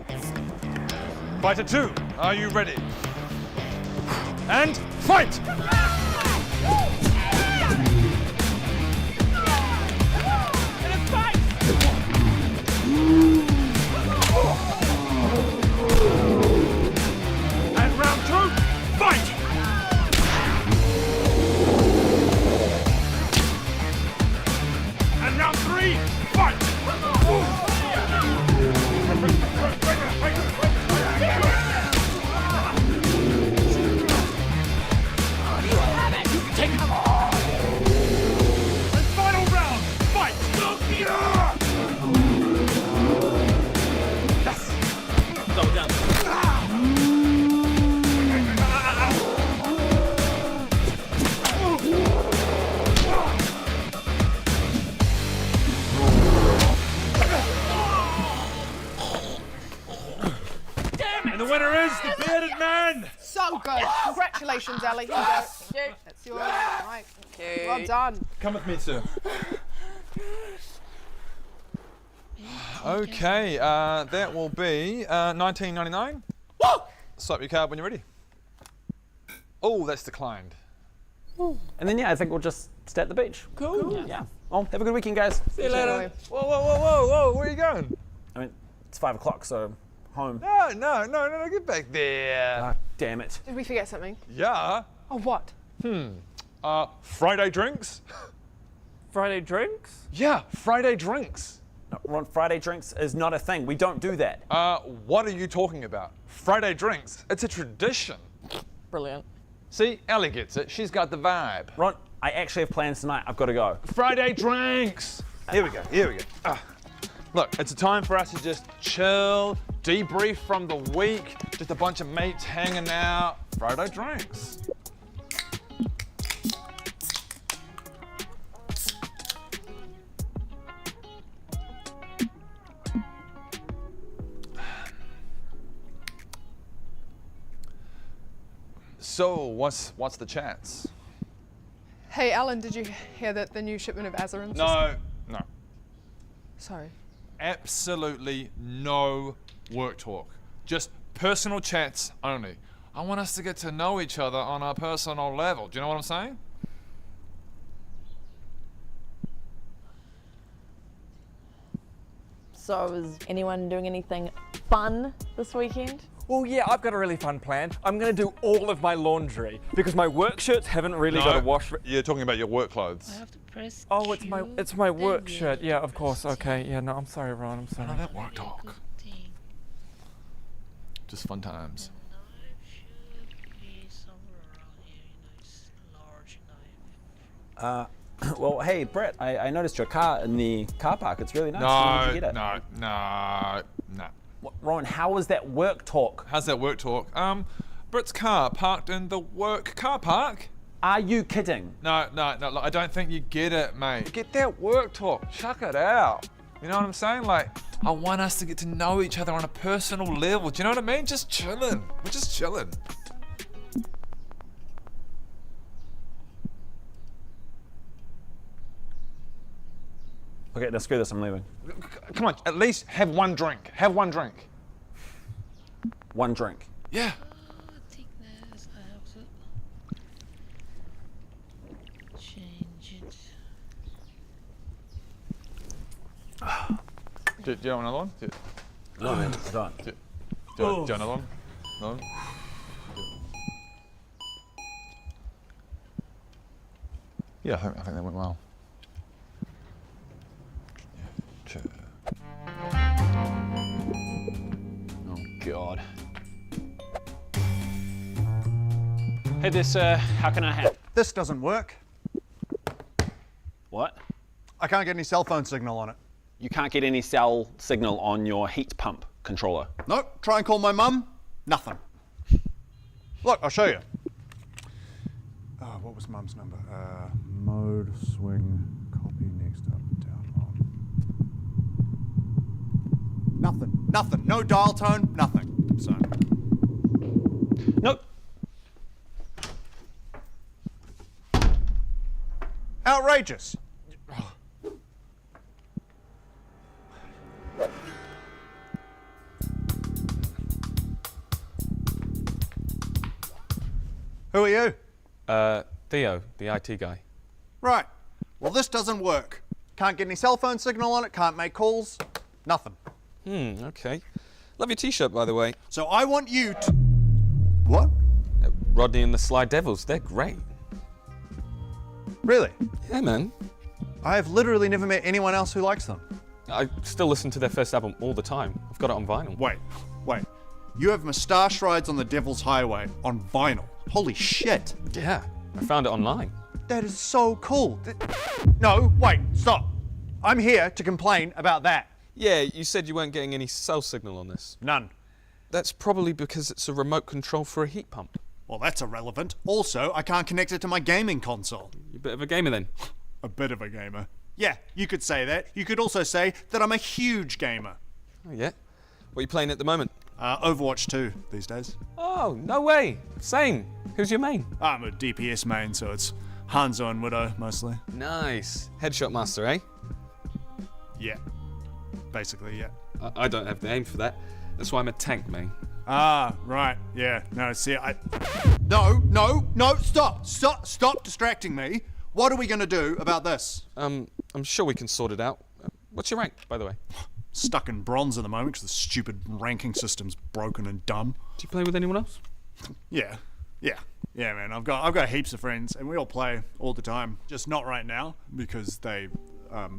Fighter 2, are you ready? And fight! And round 2, fight! And round 3, fight! And final round, fight! Yes! Go down. And the winner is the bearded man! So good. Congratulations, Ellie. Here you go. That's yours. Right. Okay. Well done. Come with me, sir. Okay, that will be $19.99. Swipe your card when you're ready. Oh, that's declined. And then, yeah, I think we'll just stay at the beach. Cool. Yeah. Well, have a good weekend, guys. See you later. Whoa, where are you going? I mean, it's 5 o'clock, so home. No, get back there. Ah, damn it. Did we forget something? Yeah. Oh, what? Friday drinks? Friday drinks? Yeah, Friday drinks. No, Ron, Friday drinks is not a thing. We don't do that. What are you talking about? Friday drinks, it's a tradition. Brilliant. See, Ellie gets it. She's got the vibe. Ron, I actually have plans tonight. I've got to go. Friday drinks. Here we go. Look, it's a time for us to just chill, debrief from the week, just a bunch of mates hanging out. Friday drinks. So, what's the chance? Hey, Alan, did you hear that the new shipment of Azarans? No. Sorry. Absolutely no work talk. Just personal chats only. I want us to get to know each other on a personal level. Do you know what I'm saying? So is anyone doing anything fun this weekend? Well, yeah, I've got a really fun plan. I'm going to do all of my laundry because my work shirts haven't really got a wash. You're talking about your work clothes. Oh, it's my work shirt. Yeah, of course. Okay. Yeah, no, I'm sorry, Ron. I'm sorry. None of that work talk. Just fun times. Well, hey, Brett, I noticed your car in the car park. It's really nice. Where did you get it? No. Rowan, how was that work talk? How's that work talk? Brit's car parked in the work car park. Are you kidding? No, look, I don't think you get it, mate. Get that work talk. Chuck it out. You know what I'm saying? Like, I want us to get to know each other on a personal level. Do you know what I mean? Just chilling. We're just chilling. Okay, now screw this, I'm leaving. Come on, at least have one drink. Have one drink. One drink. Yeah. Thickness, I have to change it. Do you want another one? No, man, I don't. Do you want another one? No? Yeah, I think that went well. Oh, God. Hey there, sir. How can I help? This doesn't work. What? I can't get any cell phone signal on it. You can't get any cell signal on your heat pump controller. Nope. Try and call my mum. Nothing. Look, I'll show you. What was mum's number? Mode, swing, copy, next up, down, on. Nothing. No dial tone, nothing. So. Nope. Outrageous. Who are you? Theo, the IT guy. Right. Well, this doesn't work. Can't get any cell phone signal on it, can't make calls, nothing. Okay. Love your t-shirt, by the way. So I want you to... What? Rodney and the Sly Devils, they're great. Really? Yeah, man. I have literally never met anyone else who likes them. I still listen to their first album all the time. I've got it on vinyl. Wait. You have Moustache Rides on the Devil's Highway on vinyl. Holy shit. Yeah, I found it online. That is so cool. No, wait, stop. I'm here to complain about that. Yeah, you said you weren't getting any cell signal on this. None. That's probably because it's a remote control for a heat pump. Well, that's irrelevant. Also, I can't connect it to my gaming console. You're a bit of a gamer then. A bit of a gamer. Yeah, you could say that. You could also say that I'm a huge gamer. Oh, yeah? What are you playing at the moment? Overwatch 2 these days. Oh, no way. Same. Who's your main? I'm a DPS main, so it's Hanzo and Widow, mostly. Nice. Headshot master, eh? Yeah. Basically, yeah. I don't have the aim for that. That's why I'm a tank main. Ah, right. Yeah. No, see, No, stop distracting me. What are we going to do about this? I'm sure we can sort it out. What's your rank, by the way? Stuck in bronze at the moment because the stupid ranking system's broken and dumb. Do you play with anyone else? Yeah, man. I've got heaps of friends, and we all play all the time. Just not right now because they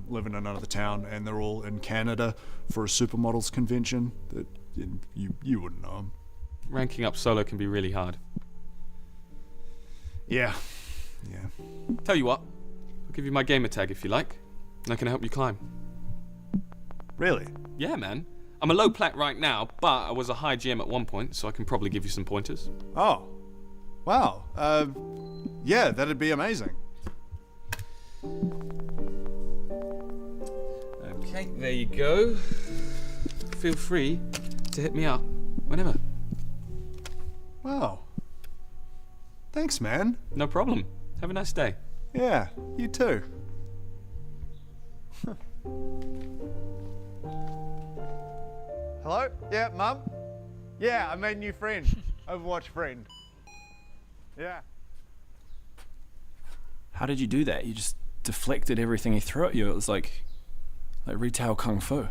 live in another town, and they're all in Canada for a supermodels convention. That you wouldn't know them. Ranking up solo can be really hard. Yeah. Tell you what, I'll give you my gamer tag if you like, and I can help you climb. Really? Yeah, man. I'm a low plat right now, but I was a high GM at one point, so I can probably give you some pointers. Oh. Wow. Yeah, that'd be amazing. Okay, there you go. Feel free to hit me up whenever. Wow. Thanks, man. No problem. Have a nice day. Yeah, you too. Hello? Yeah, Mum? Yeah, I made a new friend. Overwatch friend. Yeah. How did you do that? You just deflected everything he threw at you. It was like retail kung fu.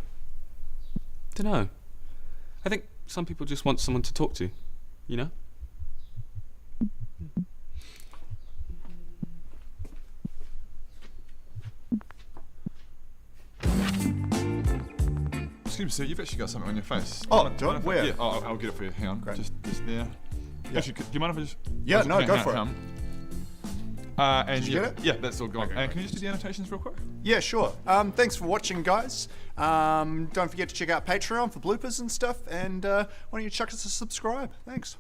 Dunno. I think some people just want someone to talk to, you know? Excuse me, sir, you've actually got something on your face. Oh, do it? Where? Yeah, I'll get it for you. Hang on. Great. Just there. Yeah. Actually, do you mind if I just... Yeah, no, go for it. Hang And Did you yeah, get it? yeah, that's all gone. Okay, And great. can you just do the annotations real quick? Yeah, sure. Thanks for watching, guys. Don't forget to check out Patreon for bloopers and stuff. And why don't you chuck us a subscribe? Thanks.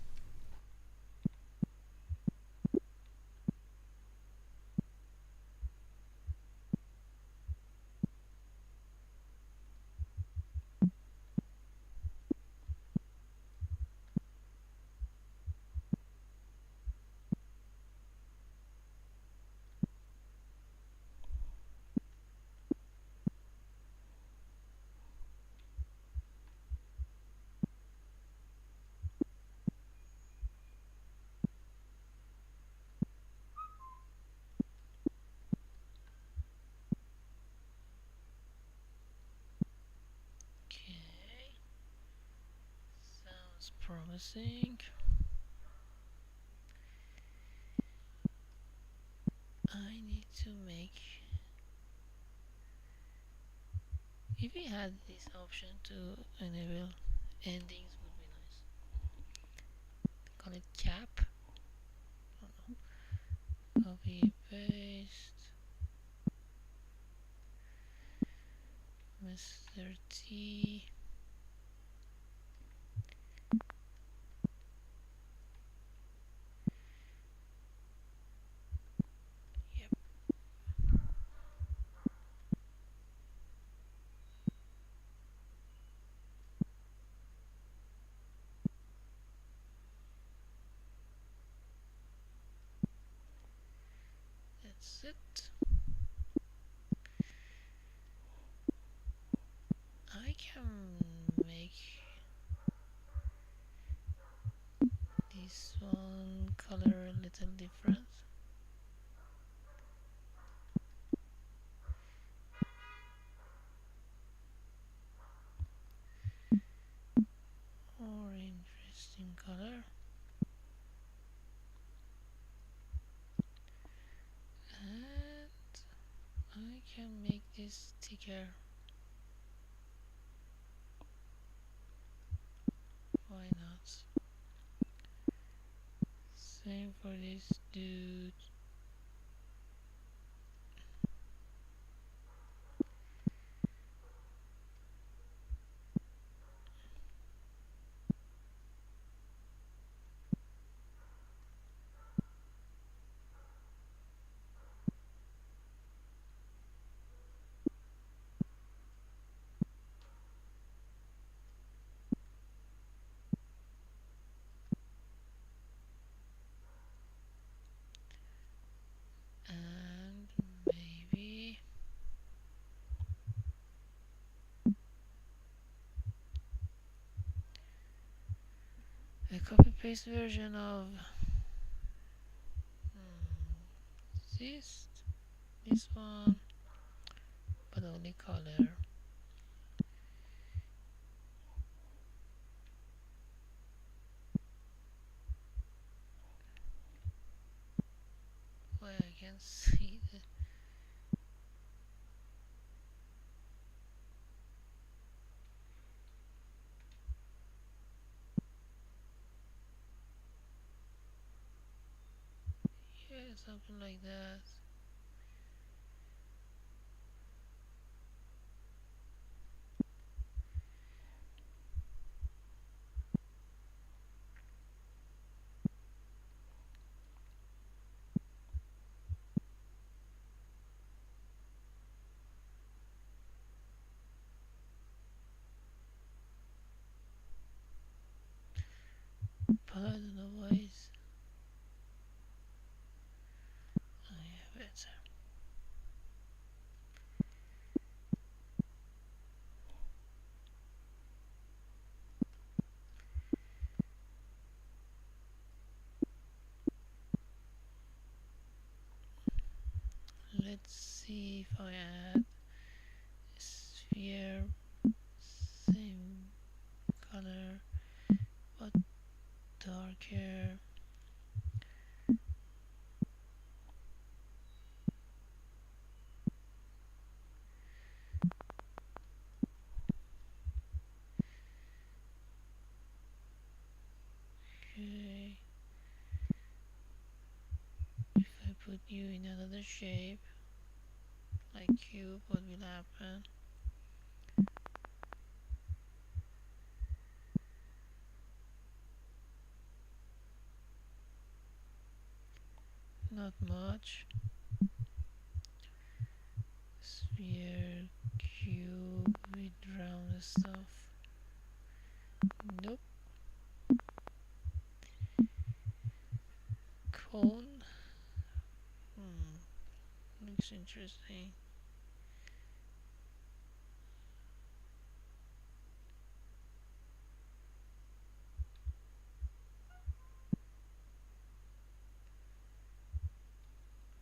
Okay. Sounds promising. I need to make. If we had this option to enable endings, would be nice. Call it cap. Copy paste. Mr. T. Yep. That's it. I can make this one color a little different. More interesting color. And I can make this thicker. Why not? Same for this dude. And maybe a copy paste version of this one, but only color. Why I can see the yeah, something like that. But I don't know why it's yeah, better. Let's see if I add a sphere, same color but darker. Okay. If I put you in another shape, like cube, what will happen? Not much. Sphere, cube with round stuff. Nope. Cone. Looks interesting.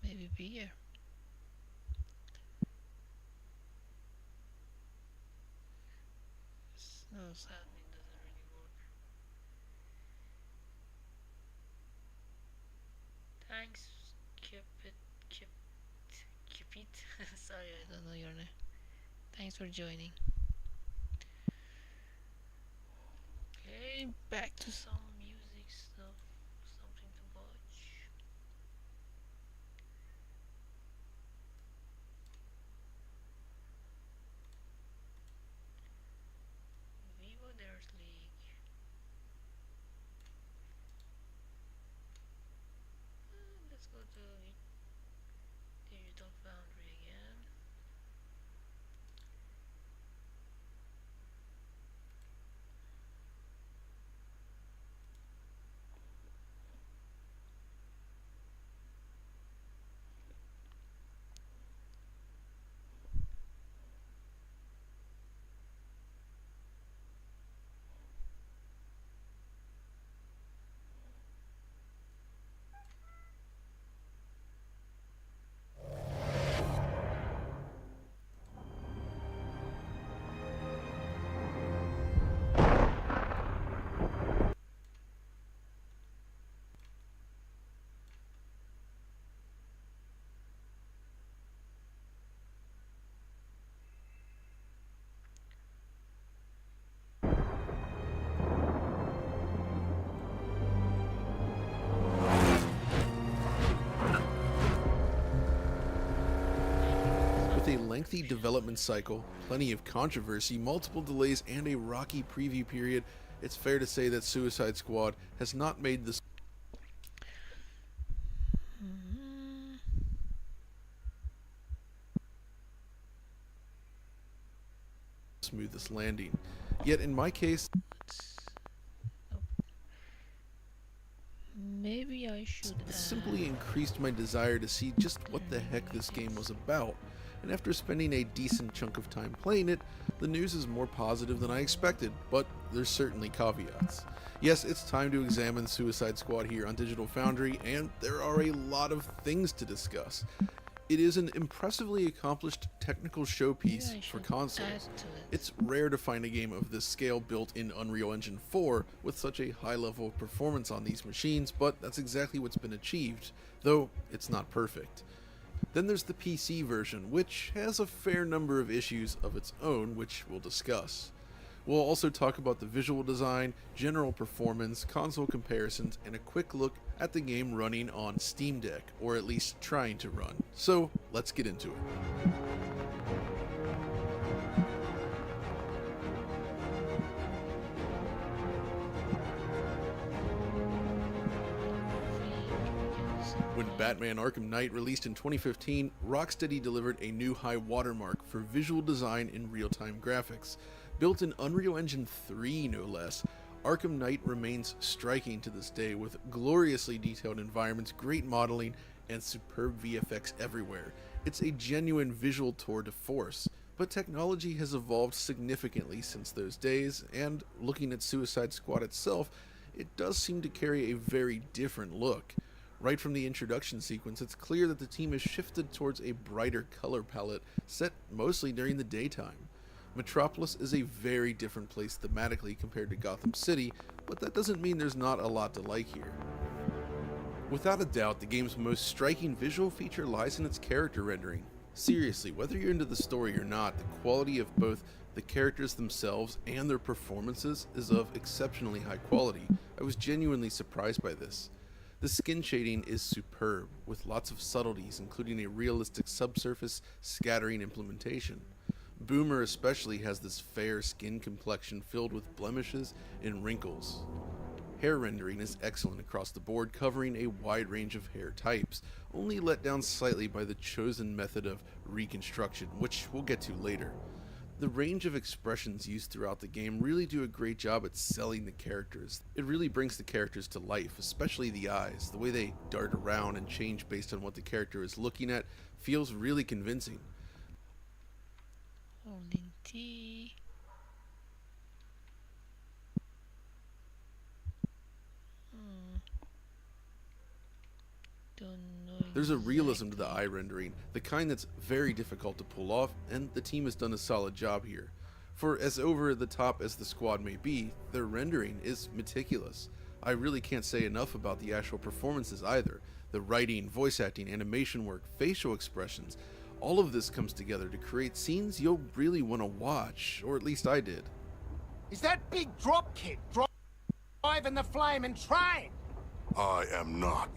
Maybe beer. No, sadly doesn't really work. Thanks, Cupid. Sorry, I don't know your name. Thanks for joining. Okay, back to some music stuff. Something to watch. Vivo Dirt League. Let's go to Digital Foundry again. With a lengthy development cycle, plenty of controversy, multiple delays, and a rocky preview period, it's fair to say that Suicide Squad has not made the smoothest landing. Yet in my case, Maybe I should it simply increased my desire to see just what the heck this game was about. And after spending a decent chunk of time playing it, the news is more positive than I expected, but there's certainly caveats. Yes, it's time to examine Suicide Squad here on Digital Foundry, and there are a lot of things to discuss. It is an impressively accomplished technical showpiece for console. It's rare to find a game of this scale built in Unreal Engine 4 with such a high level of performance on these machines, but that's exactly what's been achieved, though it's not perfect. Then there's the PC version, which has a fair number of issues of its own, which we'll discuss. We'll also talk about the visual design, general performance, console comparisons, and a quick look at the game running on Steam Deck, or at least trying to run. So, let's get into it. When Batman Arkham Knight released in 2015, Rocksteady delivered a new high watermark for visual design in real-time graphics. Built in Unreal Engine 3 no less, Arkham Knight remains striking to this day with gloriously detailed environments, great modeling, and superb VFX everywhere. It's a genuine visual tour de force, but technology has evolved significantly since those days, and looking at Suicide Squad itself, it does seem to carry a very different look. Right from the introduction sequence, it's clear that the team has shifted towards a brighter color palette, set mostly during the daytime. Metropolis is a very different place thematically compared to Gotham City, but that doesn't mean there's not a lot to like here. Without a doubt, the game's most striking visual feature lies in its character rendering. Seriously, whether you're into the story or not, the quality of both the characters themselves and their performances is of exceptionally high quality. I was genuinely surprised by this. The skin shading is superb, with lots of subtleties, including a realistic subsurface scattering implementation. Boomer especially has this fair skin complexion filled with blemishes and wrinkles. Hair rendering is excellent across the board, covering a wide range of hair types, only let down slightly by the chosen method of reconstruction, which we'll get to later. The range of expressions used throughout the game really do a great job at selling the characters. It really brings the characters to life, especially the eyes. The way they dart around and change based on what the character is looking at feels really convincing. Holding T. Don't know. There's a realism to the eye rendering, the kind that's very difficult to pull off, and the team has done a solid job here. For as over the top as the squad may be, their rendering is meticulous. I really can't say enough about the actual performances either. The writing, voice acting, animation work, facial expressions, all of this comes together to create scenes you'll really want to watch, or at least I did. Is that big drop kid driving the flaming train? I am not.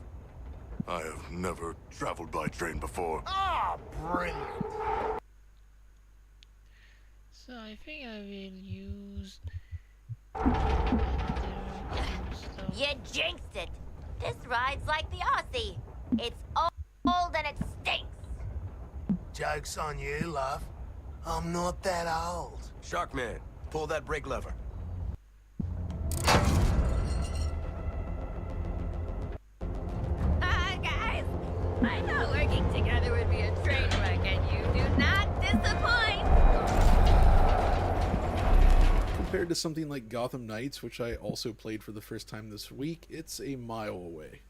I have never traveled by train before. Ah, brilliant. So I think I will use. You jinxed it. This ride's like the Aussie. It's old and it stinks. Joke's on you, love. I'm not that old. Sharkman, pull that brake lever. Guys, I thought working together would be a train wreck, and you do not disappoint. Compared to something like Gotham Knights, which I also played for the first time this week, it's a mile away.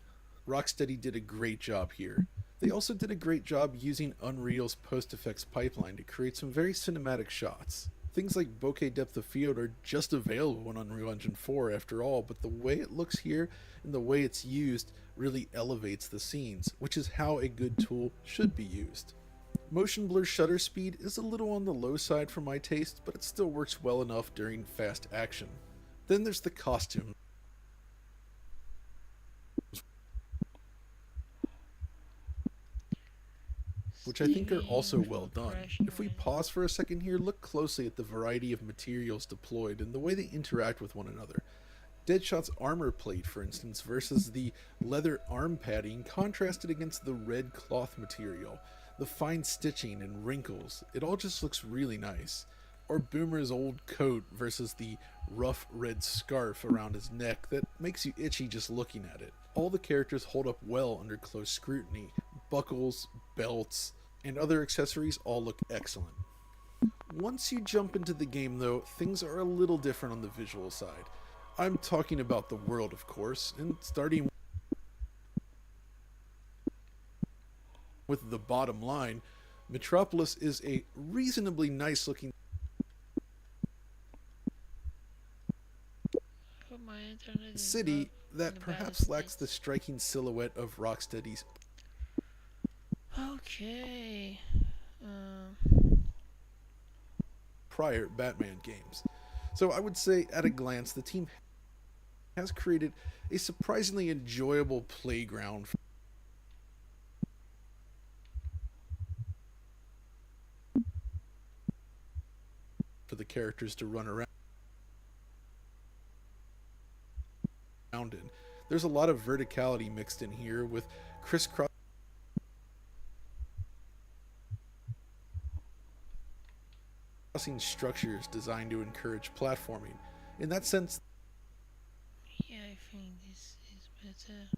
Rocksteady did a great job here. They also did a great job using Unreal's post-effects pipeline to create some very cinematic shots. Things like bokeh depth of field are just available in Unreal Engine 4 after all, but the way it looks here and the way it's used really elevates the scenes, which is how a good tool should be used. Motion blur shutter speed is a little on the low side for my taste, but it still works well enough during fast action. Then there's the costume, which I think are also well done. If we pause for a second here, look closely at the variety of materials deployed and the way they interact with one another. Deadshot's armor plate, for instance, versus the leather arm padding contrasted against the red cloth material, the fine stitching and wrinkles, it all just looks really nice. Or Boomer's old coat versus the rough red scarf around his neck that makes you itchy just looking at it. All the characters hold up well under close scrutiny. Buckles, belts, and other accessories all look excellent. Once you jump into the game though, things are a little different on the visual side. I'm talking about the world, of course, and starting with the bottom line, Metropolis is a reasonably nice looking city that perhaps lacks the striking silhouette of Rocksteady's Okay. prior Batman games. So I would say at a glance the team has created a surprisingly enjoyable playground for the characters to run around in. There's a lot of verticality mixed in here with crisscross structures designed to encourage platforming. In that sense, Yeah, I think this is better.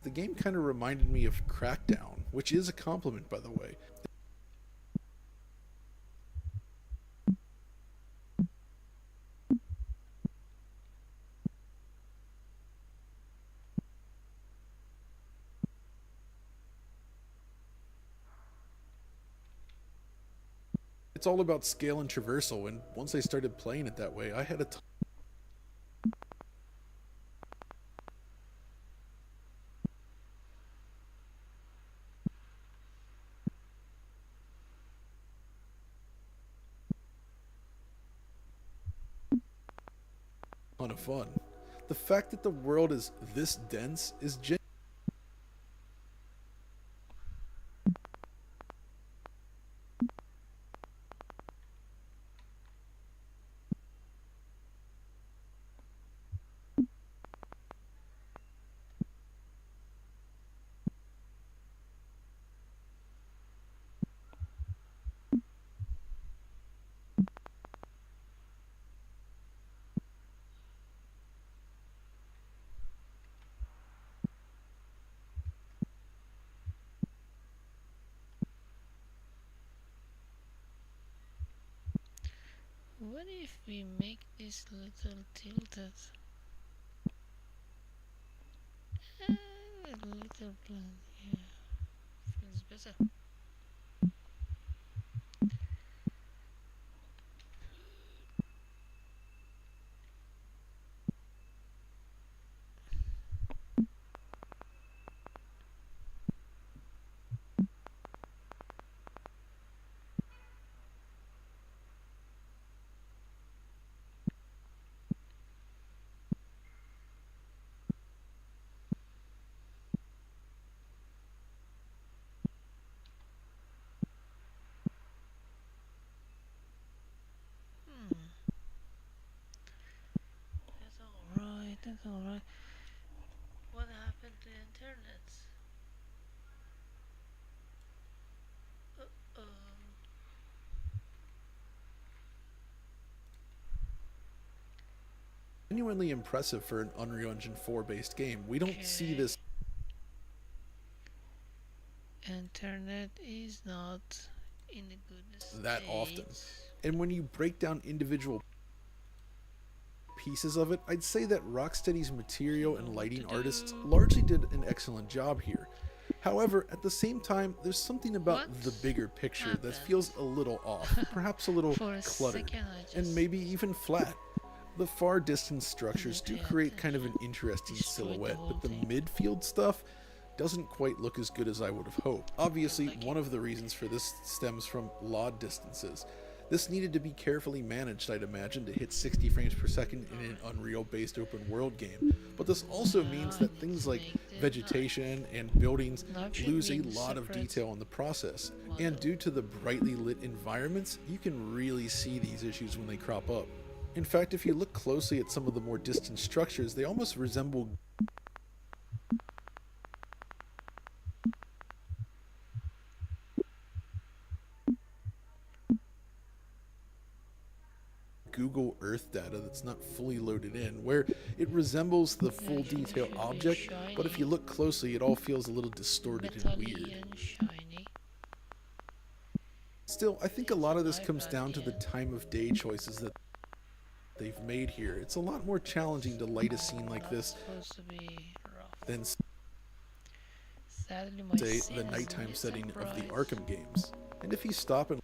the game kind of reminded me of Crackdown, which is a compliment, by the way. It's all about scale and traversal, and once I started playing it that way, I had a ton of fun. The fact that the world is this dense is What if we make this little tilted? A little plan, yeah, feels better. That's alright. What happened to internet? Uh-oh. genuinely impressive for an Unreal Engine 4 based game. We don't see this. Internet is not in a good state That often. And when you break down individual pieces of it, I'd say that Rocksteady's material and lighting artists largely did an excellent job here. However, at the same time, there's something about the bigger picture that feels a little off, perhaps a little cluttered, and maybe even flat. The far distance structures do create kind of an interesting silhouette, but the midfield stuff doesn't quite look as good as I would have hoped. Obviously, one of the reasons for this stems from LOD distances. This needed to be carefully managed, I'd imagine, to hit 60 frames per second in an Unreal-based open-world game. But this also means that things like vegetation and buildings lose a lot of detail in the process. And due to the brightly lit environments, you can really see these issues when they crop up. In fact, if you look closely at some of the more distant structures, they almost resemble Google Earth data that's not fully loaded in, where it resembles the full detail object, but if you look closely, it all feels a little distorted and weird. Still, I think a lot of this comes down to the time of day choices that they've made here. It's a lot more challenging to light a scene like this than, say, the nighttime setting of the Arkham games. And if you stop and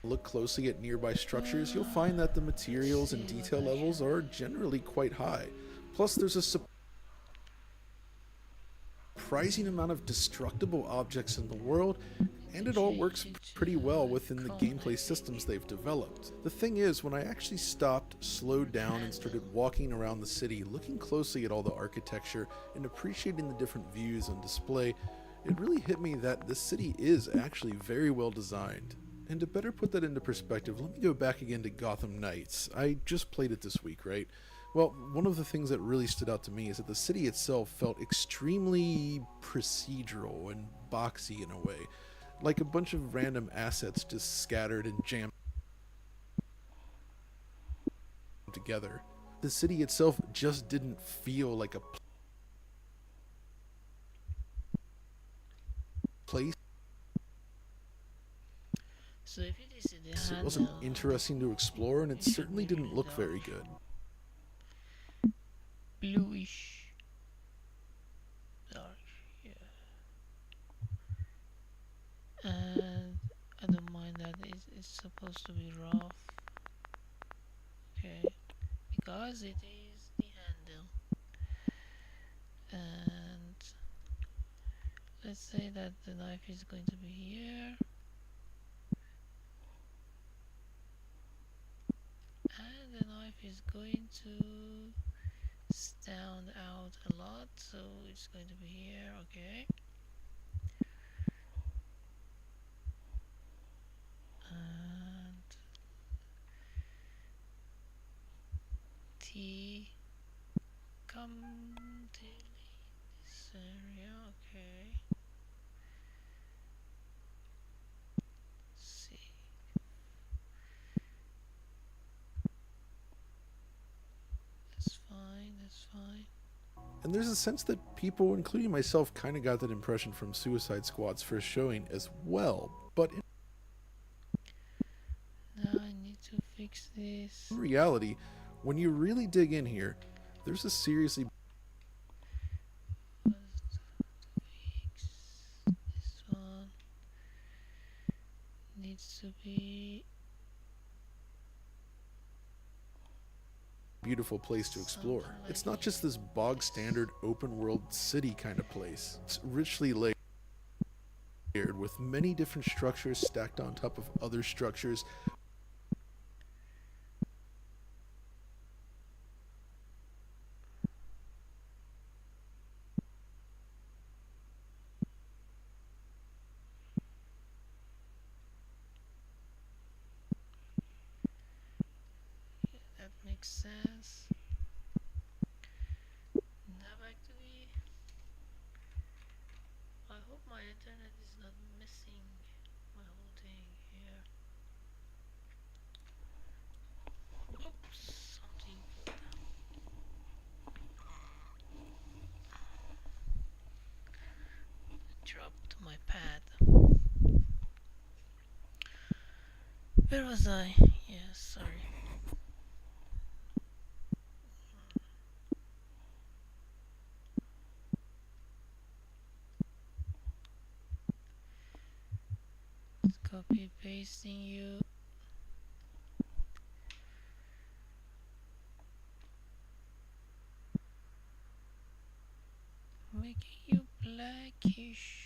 look closely at nearby structures, you'll find that the materials and detail levels are generally quite high. Plus, there's a surprising amount of destructible objects in the world, and it all works pretty well within the gameplay systems they've developed. The thing is, when I actually stopped, slowed down, and started walking around the city, looking closely at all the architecture and appreciating the different views on display, it really hit me that this city is actually very well designed. And to better put that into perspective, let me go back again to Gotham Knights. I just played it this week, right? Well, one of the things that really stood out to me is that the city itself felt extremely procedural and boxy in a way. Like a bunch of random assets just scattered and jammed together. The city itself just didn't feel like a place. So if it is in the It wasn't interesting to explore, and it certainly didn't look very good. Bluish. Dark, yeah. And I don't mind that it's supposed to be rough. Okay. Because it is the handle. And let's say that the knife is going to be here. And then is going to stand out a lot, so it's going to be here. Okay. And T come delete this area. Okay. See. That's fine. That's fine. And there's a sense that people, including myself, kind of got that impression from Suicide Squad's first showing as well. But Now I need to fix this. in reality, when you really dig in here, there's a seriously This one needs to be beautiful place to explore. It's not just this bog standard open world city kind of place. It's richly layered with many different structures stacked on top of other structures. That makes sense. Now back to the. I hope my internet is not missing my whole thing here. Oops, something dropped my pad. Where was I? Yes, sorry. Copy pasting you. Making you blackish.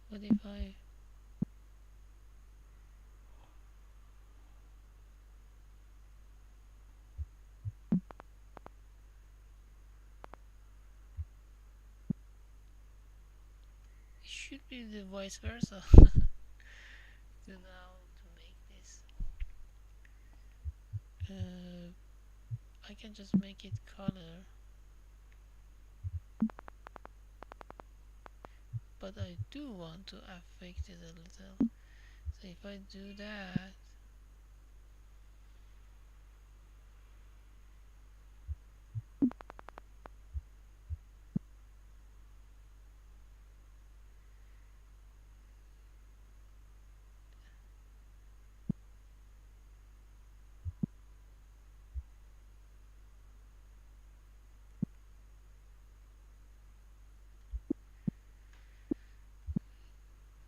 What if I it should be the vice versa. To now to make this I can just make it color, but I do want to affect it a little. So if I do that,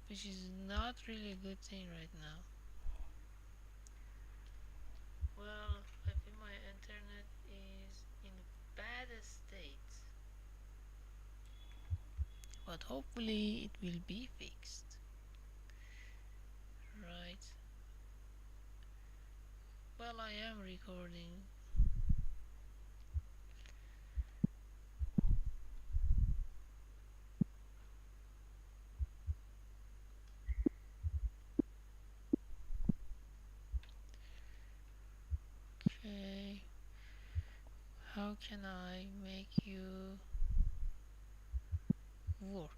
which is not really a good thing right now. Well, I think my internet is in a bad state, but hopefully it will be fixed. Right. Well, I am recording. Okay. How can I make you work?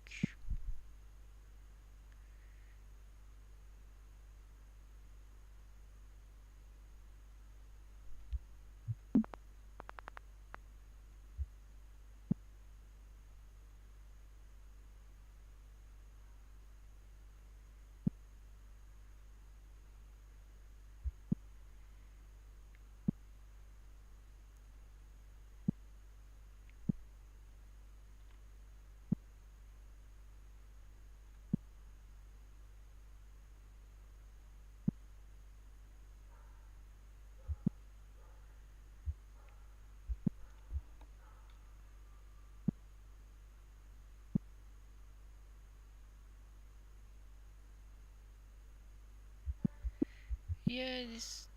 Yeah, this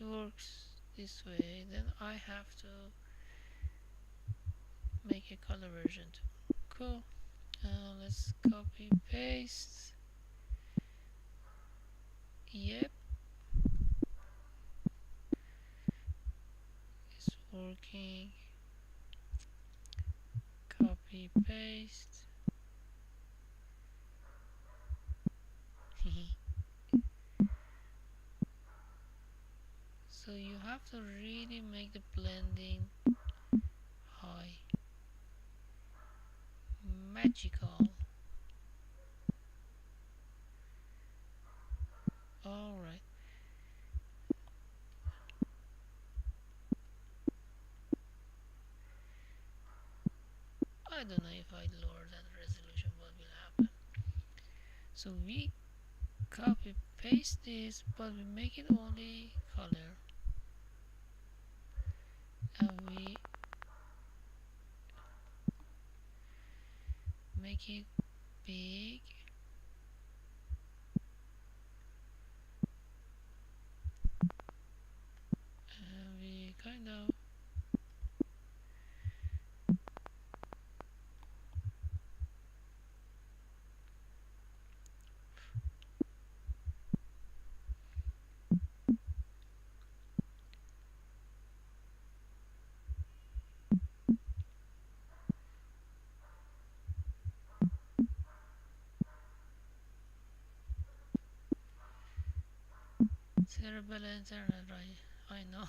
works this way. Then I have to make a color version too. Cool. Let's copy paste. Yep, it's working. Copy paste. So you have to really make the blending high. Magical. Alright. I don't know if I lower that resolution what will happen. So we copy paste this, but we make it only color, and we make it big, and we kind of terrible internet, right? I know.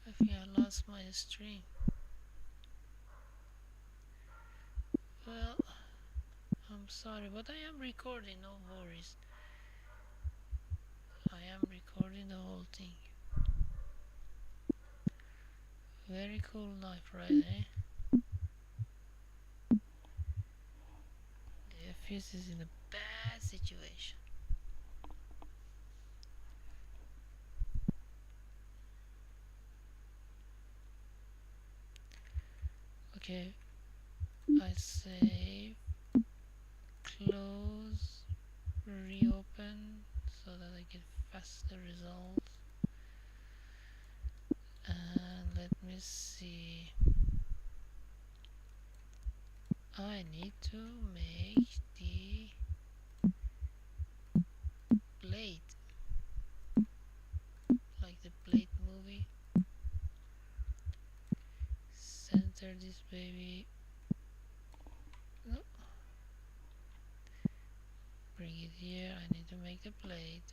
I think I lost my stream. Well, I'm sorry, but I am recording, no worries. I am recording the whole thing. Very cool life, right, eh? The fuse is in a bad situation. Okay, I save, close, reopen so that I get faster results. And let me see. I need to make the blade like the Blade movie. Center this baby. No. Bring it here. I need to make the blade.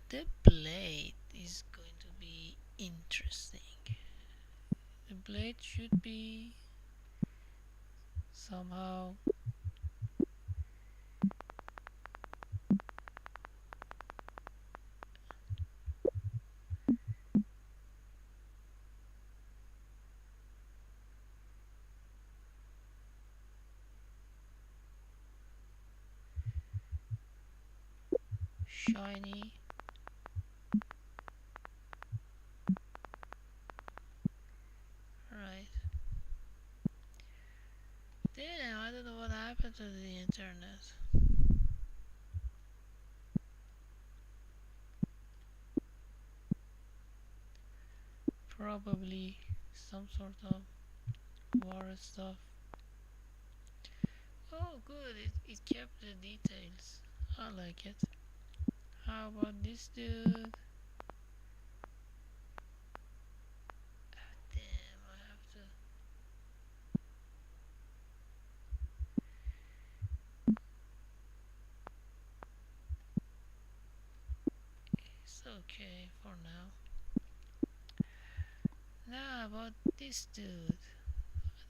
The blade is going to be interesting. The blade should be somehow shiny. Right. Damn, I don't know what happened to the internet. Probably some sort of war stuff. Oh good, it kept the details. I like it. How about this dude? Damn, I have to. It's okay for now. Now about this dude.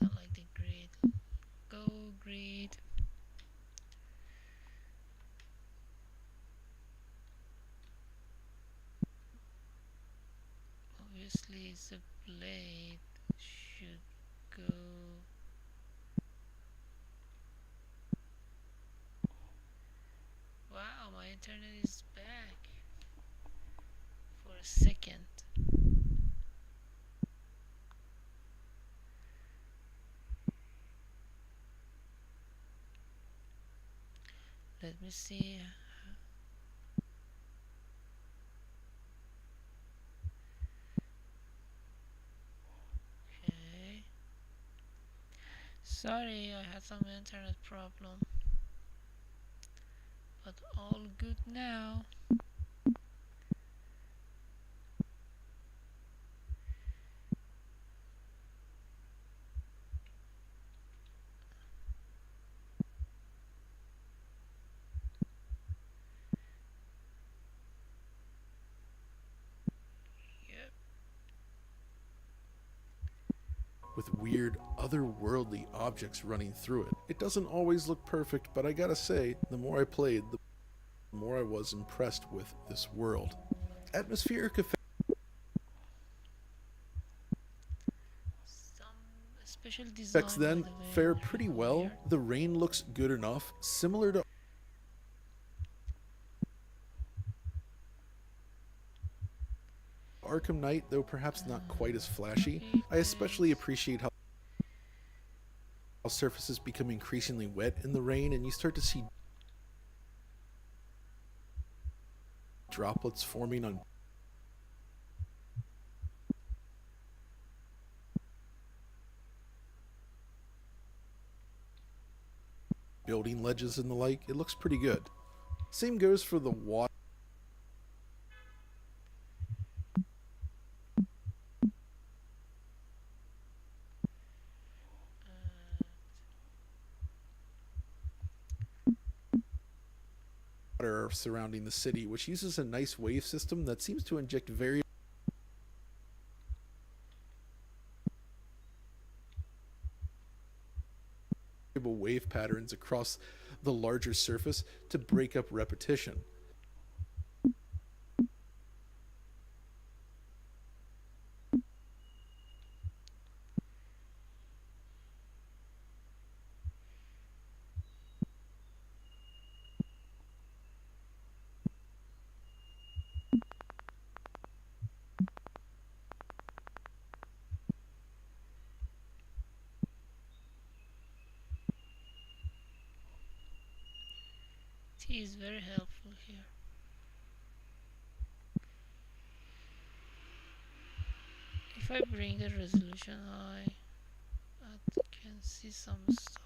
I don't like the grid. Go grid. Obviously it's a blade. Should go. Wow, my internet is back for a second. Let me see Sorry, I had some internet problem, but all good now. with weird, otherworldly objects running through it. It doesn't always look perfect, but I gotta say, the more I played, the more I was impressed with this world. Atmospheric Special design effects then fare pretty well. The rain looks good enough, similar to Arkham Knight, though perhaps not quite as flashy. I especially appreciate how surfaces become increasingly wet in the rain and you start to see droplets forming on building ledges and the like. It looks pretty good. Same goes for the water. Surrounding the city, which uses a nice wave system that seems to inject variable wave patterns across the larger surface to break up repetition. T is very helpful here. If I bring the resolution high, I can see some stuff.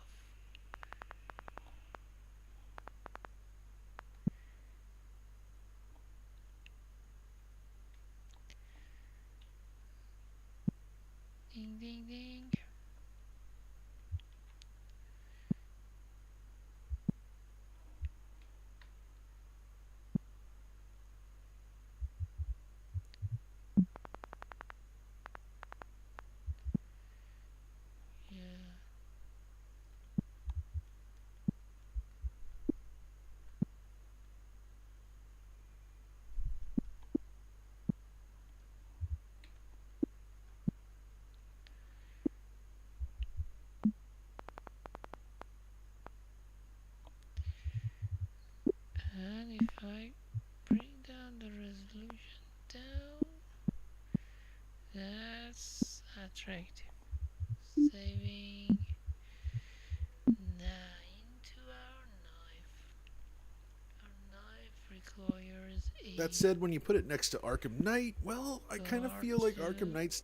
Ding ding ding. And if I bring down the resolution down, that's attractive. Saving 9 to our knife. Our knife requires 8. That said, when you put it next to Arkham Knight, well, I kind of feel like Arkham Knight's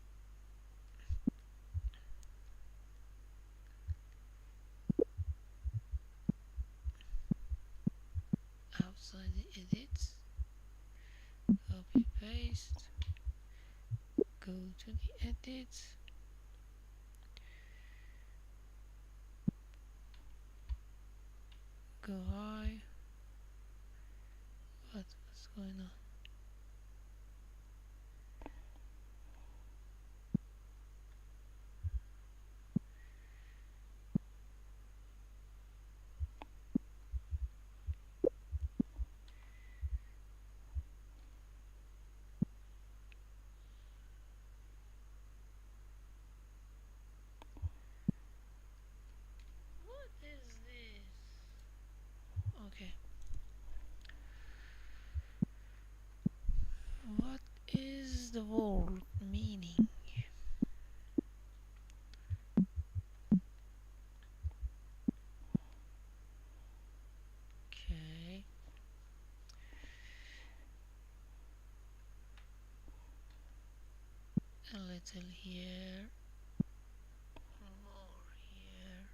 outside the edits, copy paste, go to the edits, go high. What's going on? What is this? Okay. What is the word meaning? Okay. A little here, more here.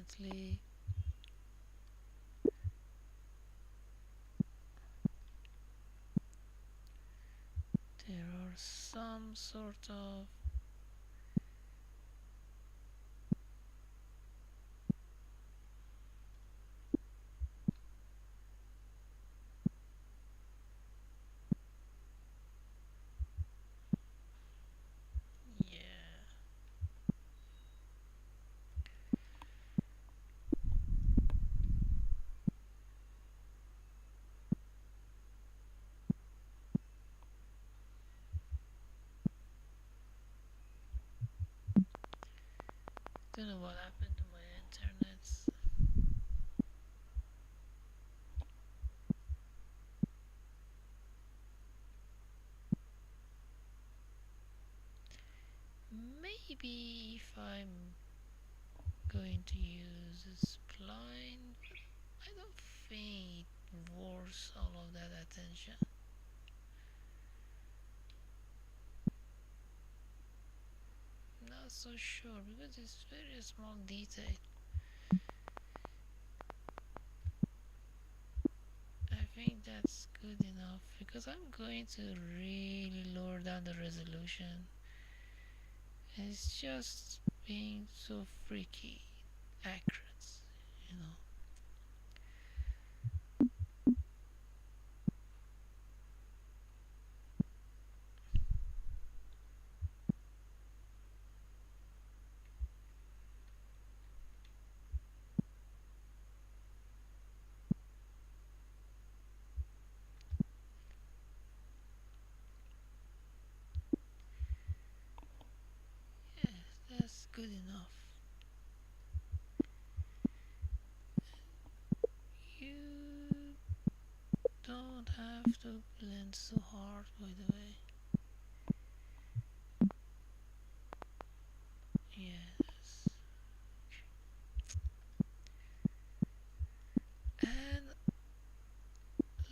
Unfortunately, there are some sort of don't know what happened to my internet. Maybe if I'm going to use a spline, I don't think it worth all of that attention. Not so sure because it's very small detail. I think that's good enough because I'm going to really lower down the resolution. It's just being so freaky accurate, you know. Yeah, that's good enough. You don't have to blend so hard, by the way. Yes. And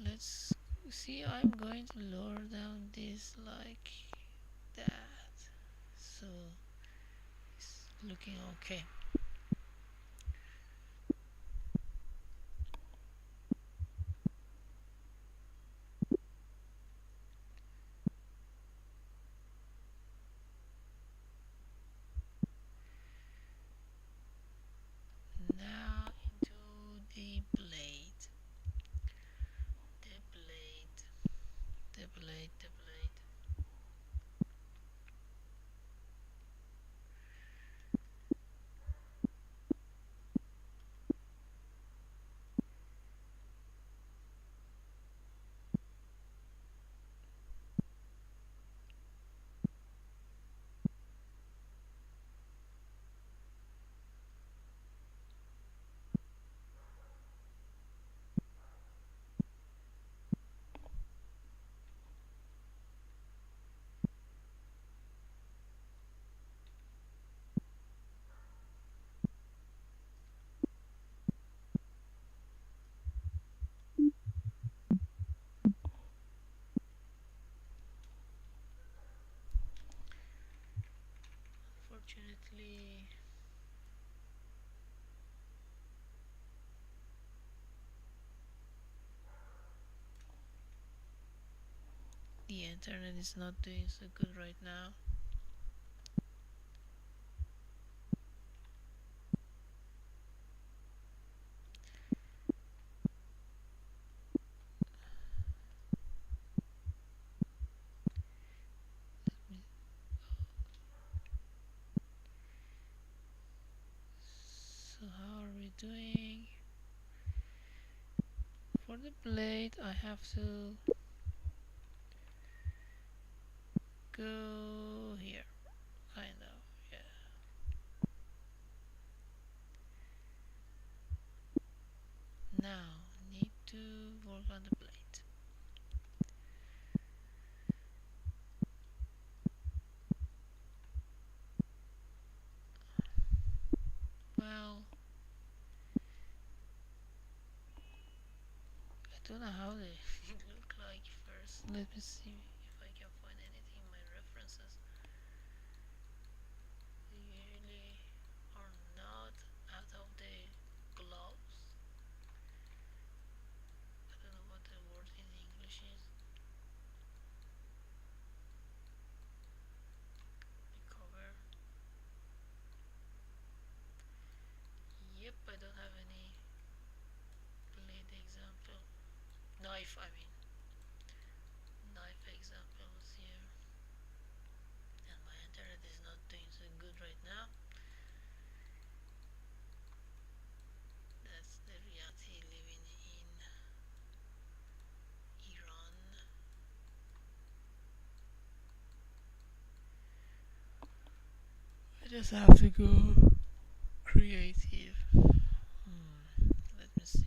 let's see, I'm going to lower down this like that. So it's looking okay. Now into the blade. The blade. The blade. The blade. Unfortunately, the internet is not doing so good right now. So how are we doing? For the blade, I have to go here, kind of, yeah. Now, need to work on the blade. Well, I don't know how they look like first. Let me see if I can find anything in my references. They usually are not out of date. just have to go creative. Let me see.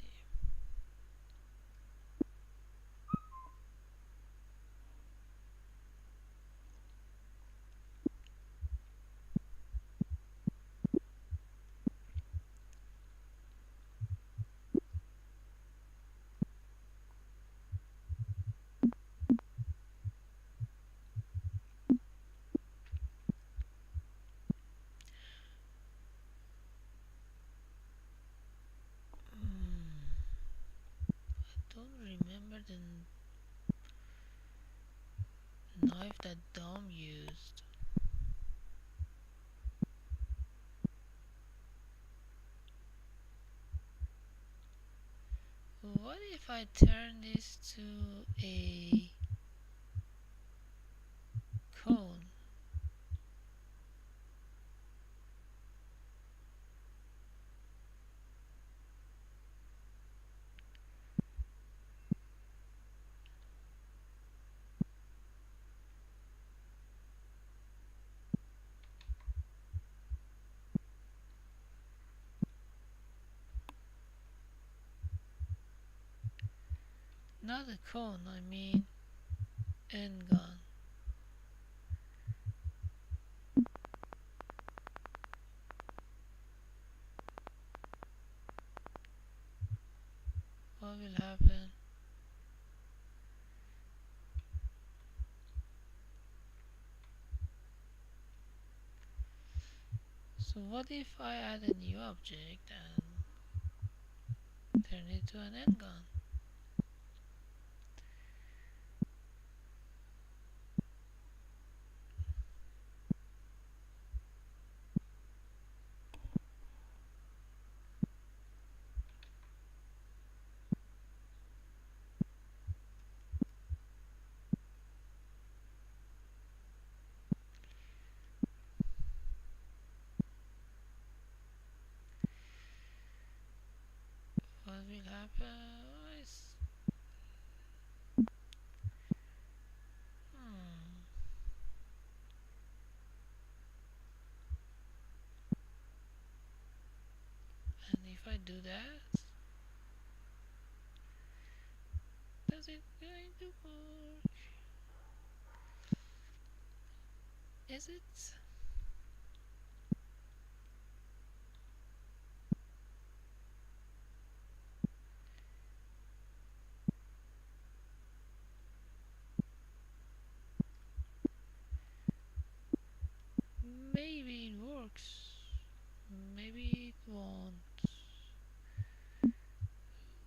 I don't remember the knife that Dom used. What if I turn this to a cone? Not a cone, I mean end gun. What will happen? So what if I add a new object and turn it to an end gun? What will happen? And if I do that, does it going to work? Is it? Maybe it works. Maybe it won't.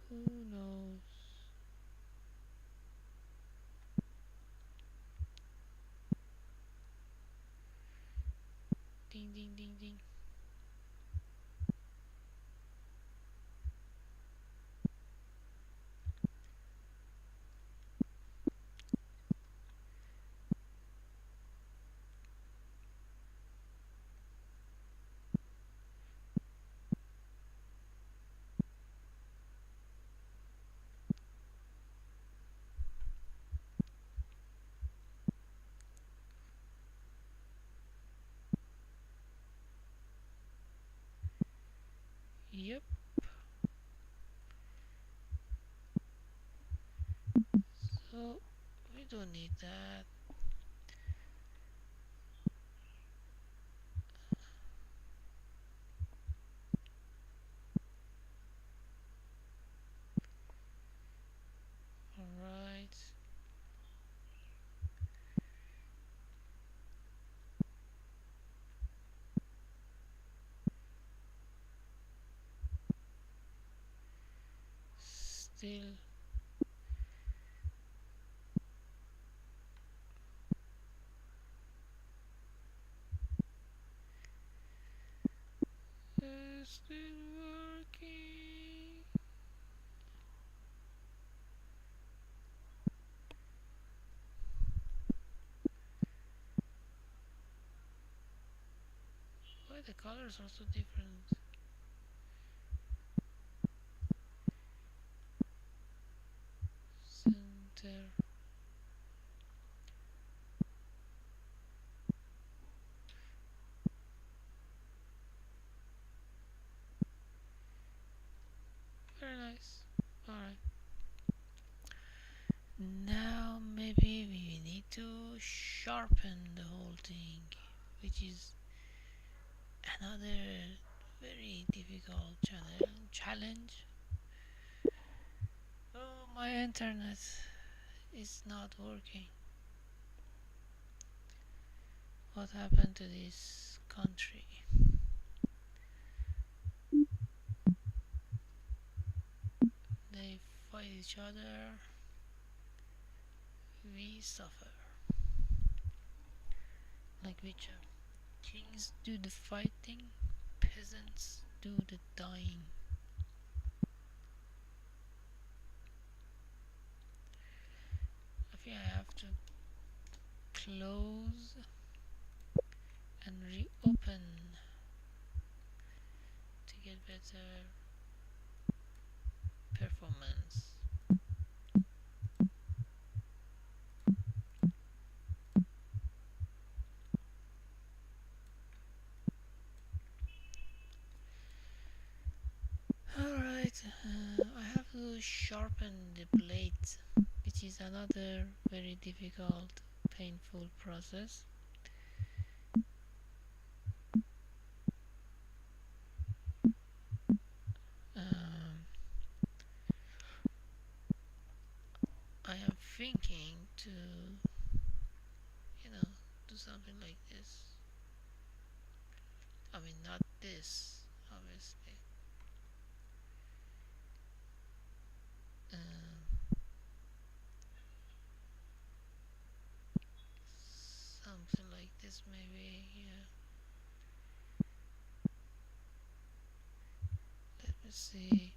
Who knows? Ding ding ding ding. Yep. So we don't need that. Alright. Still still working. Why the colors are so different? Center. which is another very difficult challenge. Oh, my internet is not working. What happened to this country? They fight each other, we suffer. Like Witcher. Kings do the fighting, peasants do the dying. I think I have to close and reopen to get better performance. Alright, I have to sharpen the blade, which is another very difficult, painful process. I am thinking to, do something like this. I mean, not this, obviously. Something like this, maybe, yeah. Let me see.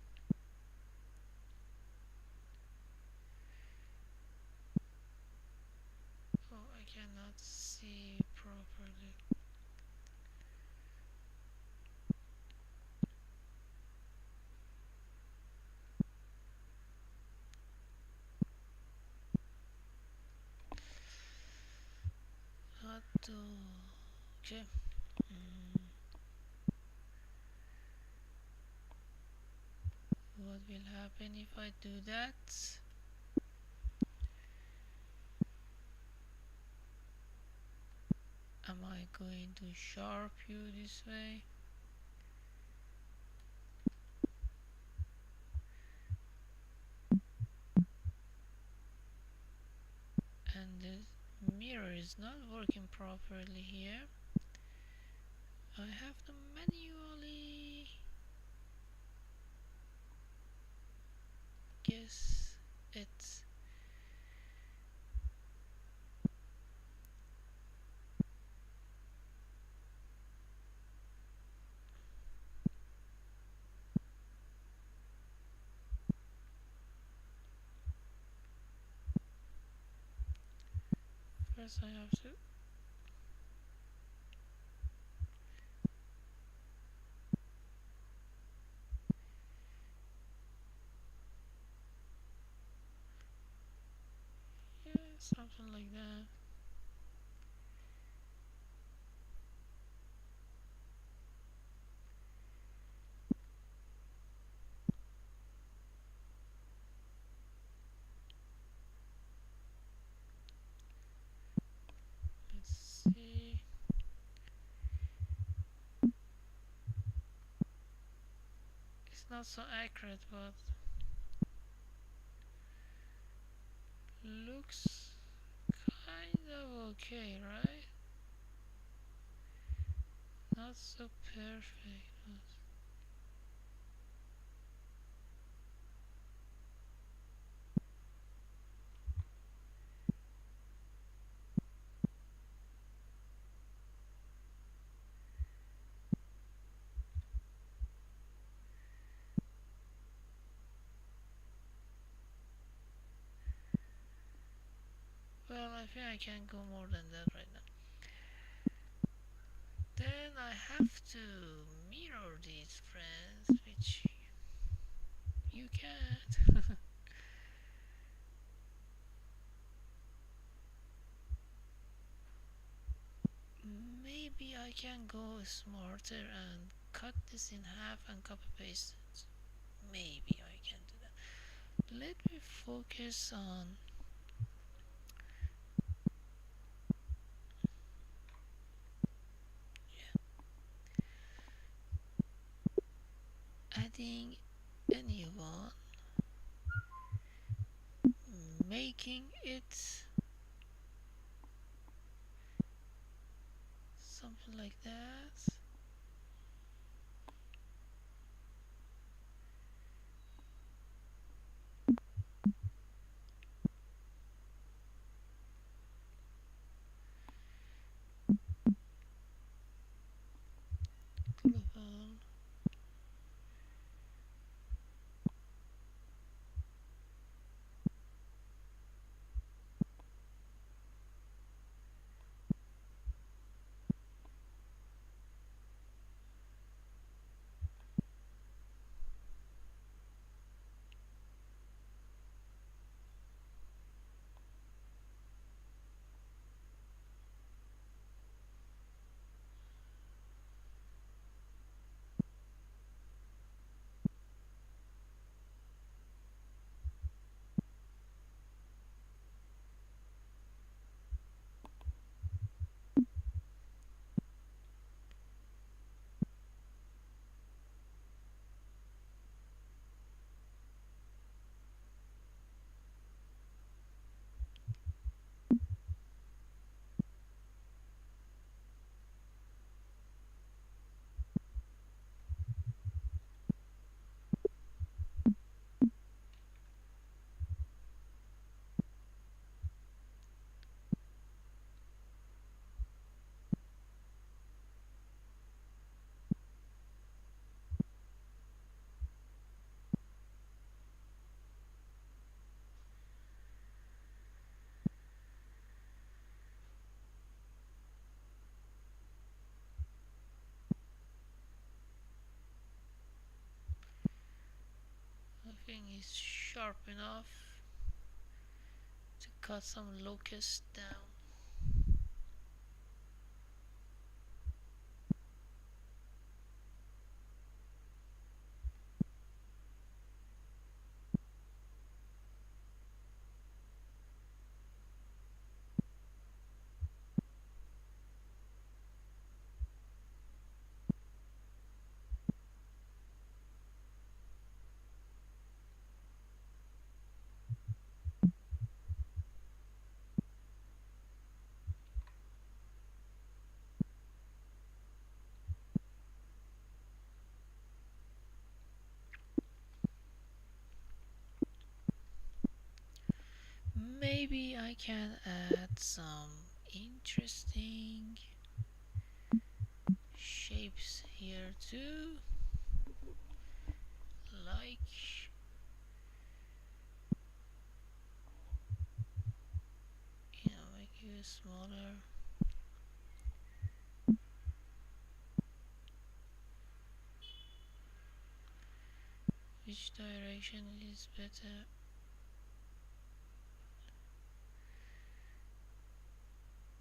Oh, I cannot see properly. How to... Okay. What will happen if I do that? Am I going to sharp you this way? And the mirror is not working properly here. I have to manually guess it. First I have to something like that. Let's see. It's not so accurate, but looks kind of okay, right? Not so perfect, but well, I think I can't go more than that right now. Then I have to mirror these friends, which you can't. Maybe I can go smarter and cut this in half and copy paste it. Maybe I can do that. Let me focus on adding a new one, making it something like that. Global. I think it's sharp enough to cut some locusts down. Maybe I can add some interesting shapes here too, like make it smaller. Which direction is better?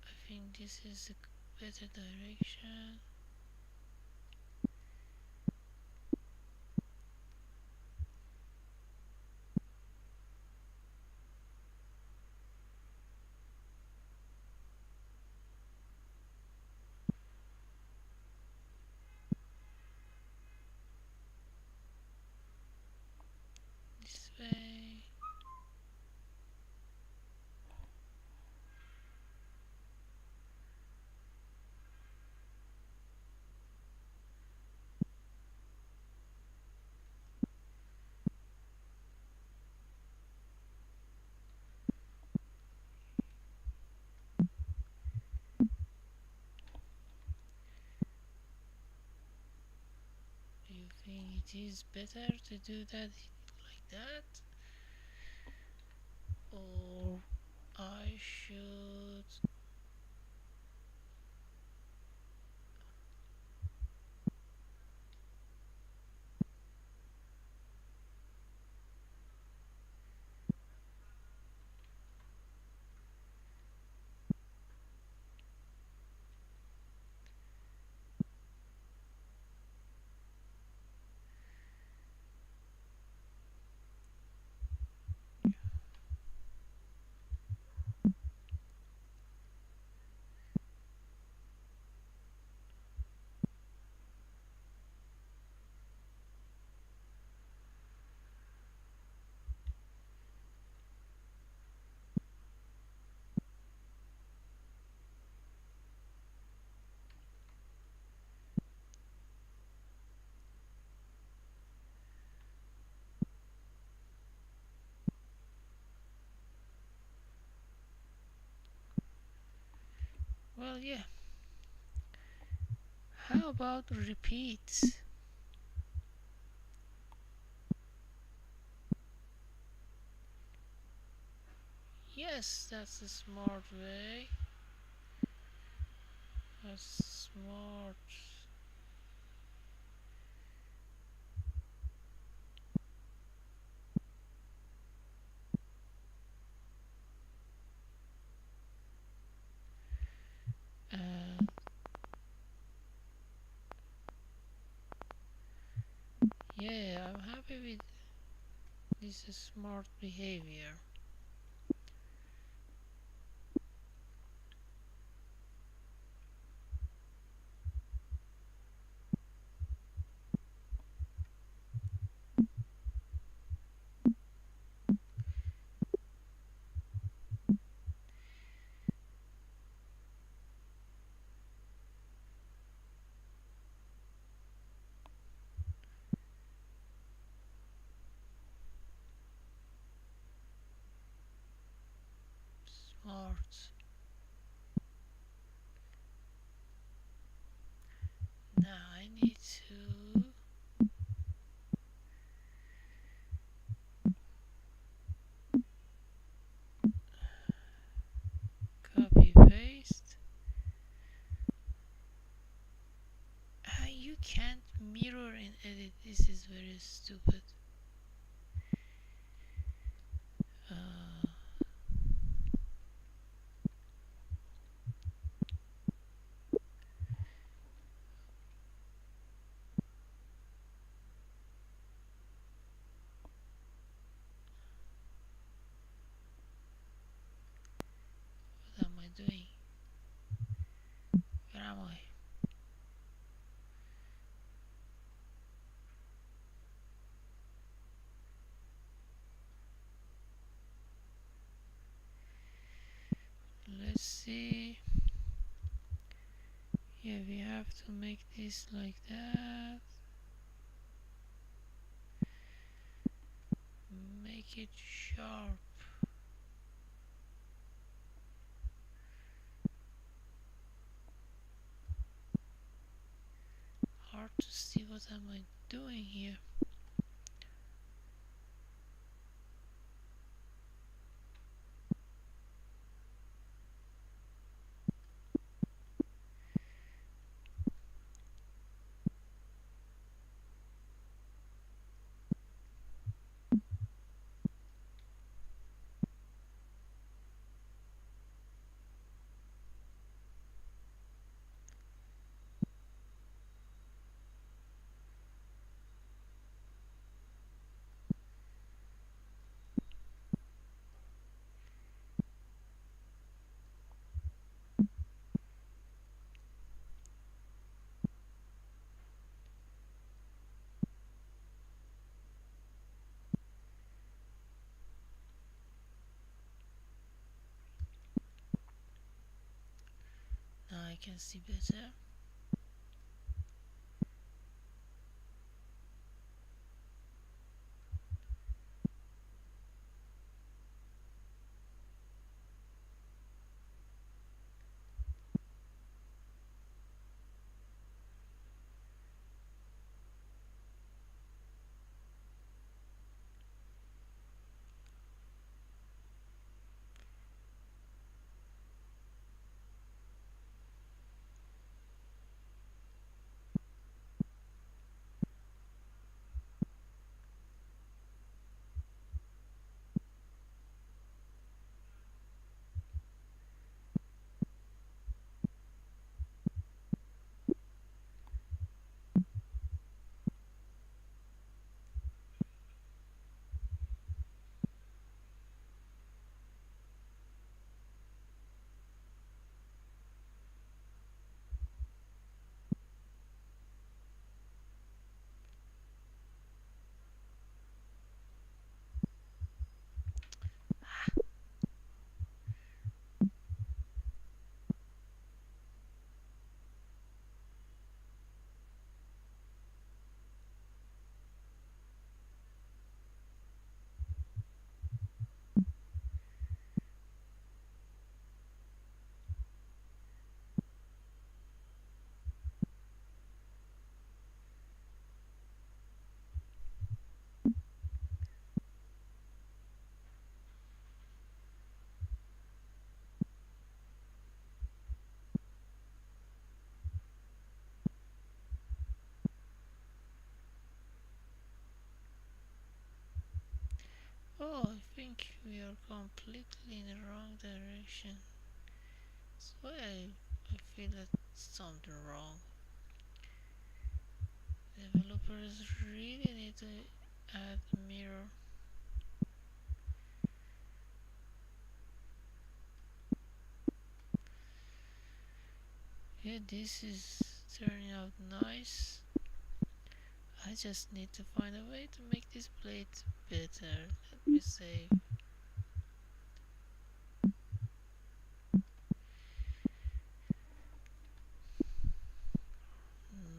I think this is a better direction. This way. Do you think it is better to do that like that? Or I should Well, yeah. How about repeats? Yes, that's a smart way. That's smart. Yeah, I'm happy with this smart behavior. Smart. Now I need to copy paste. You can't mirror and edit. This is very stupid. What am I doing? Where am I? Let's see. Yeah, we have to make this like that. Make it sharp. Hard to see what am I doing here. Now I can see better. think we are completely in the wrong direction. That's why I feel that something wrong. Developers really need to add a mirror. Yeah, this is turning out nice. I just need to find a way to make this plate better. Let me save.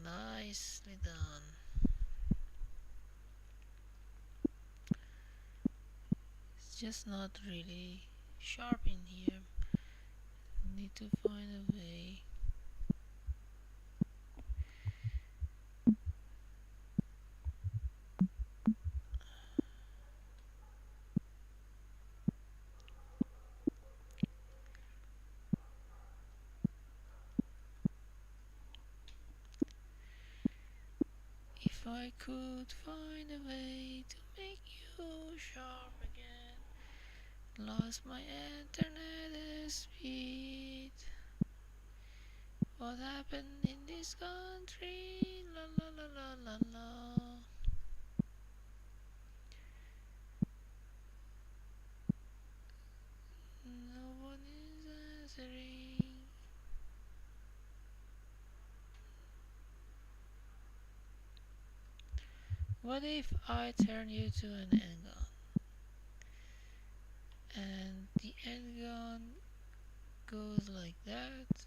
Nicely done. It's just not really sharp in here. Need to find a way. If I could find a way to make you sharp again. Lost my internet speed. What happened in this country? La la la la la la. No one is answering. What if I turn you to an handgun? And the handgun goes like that.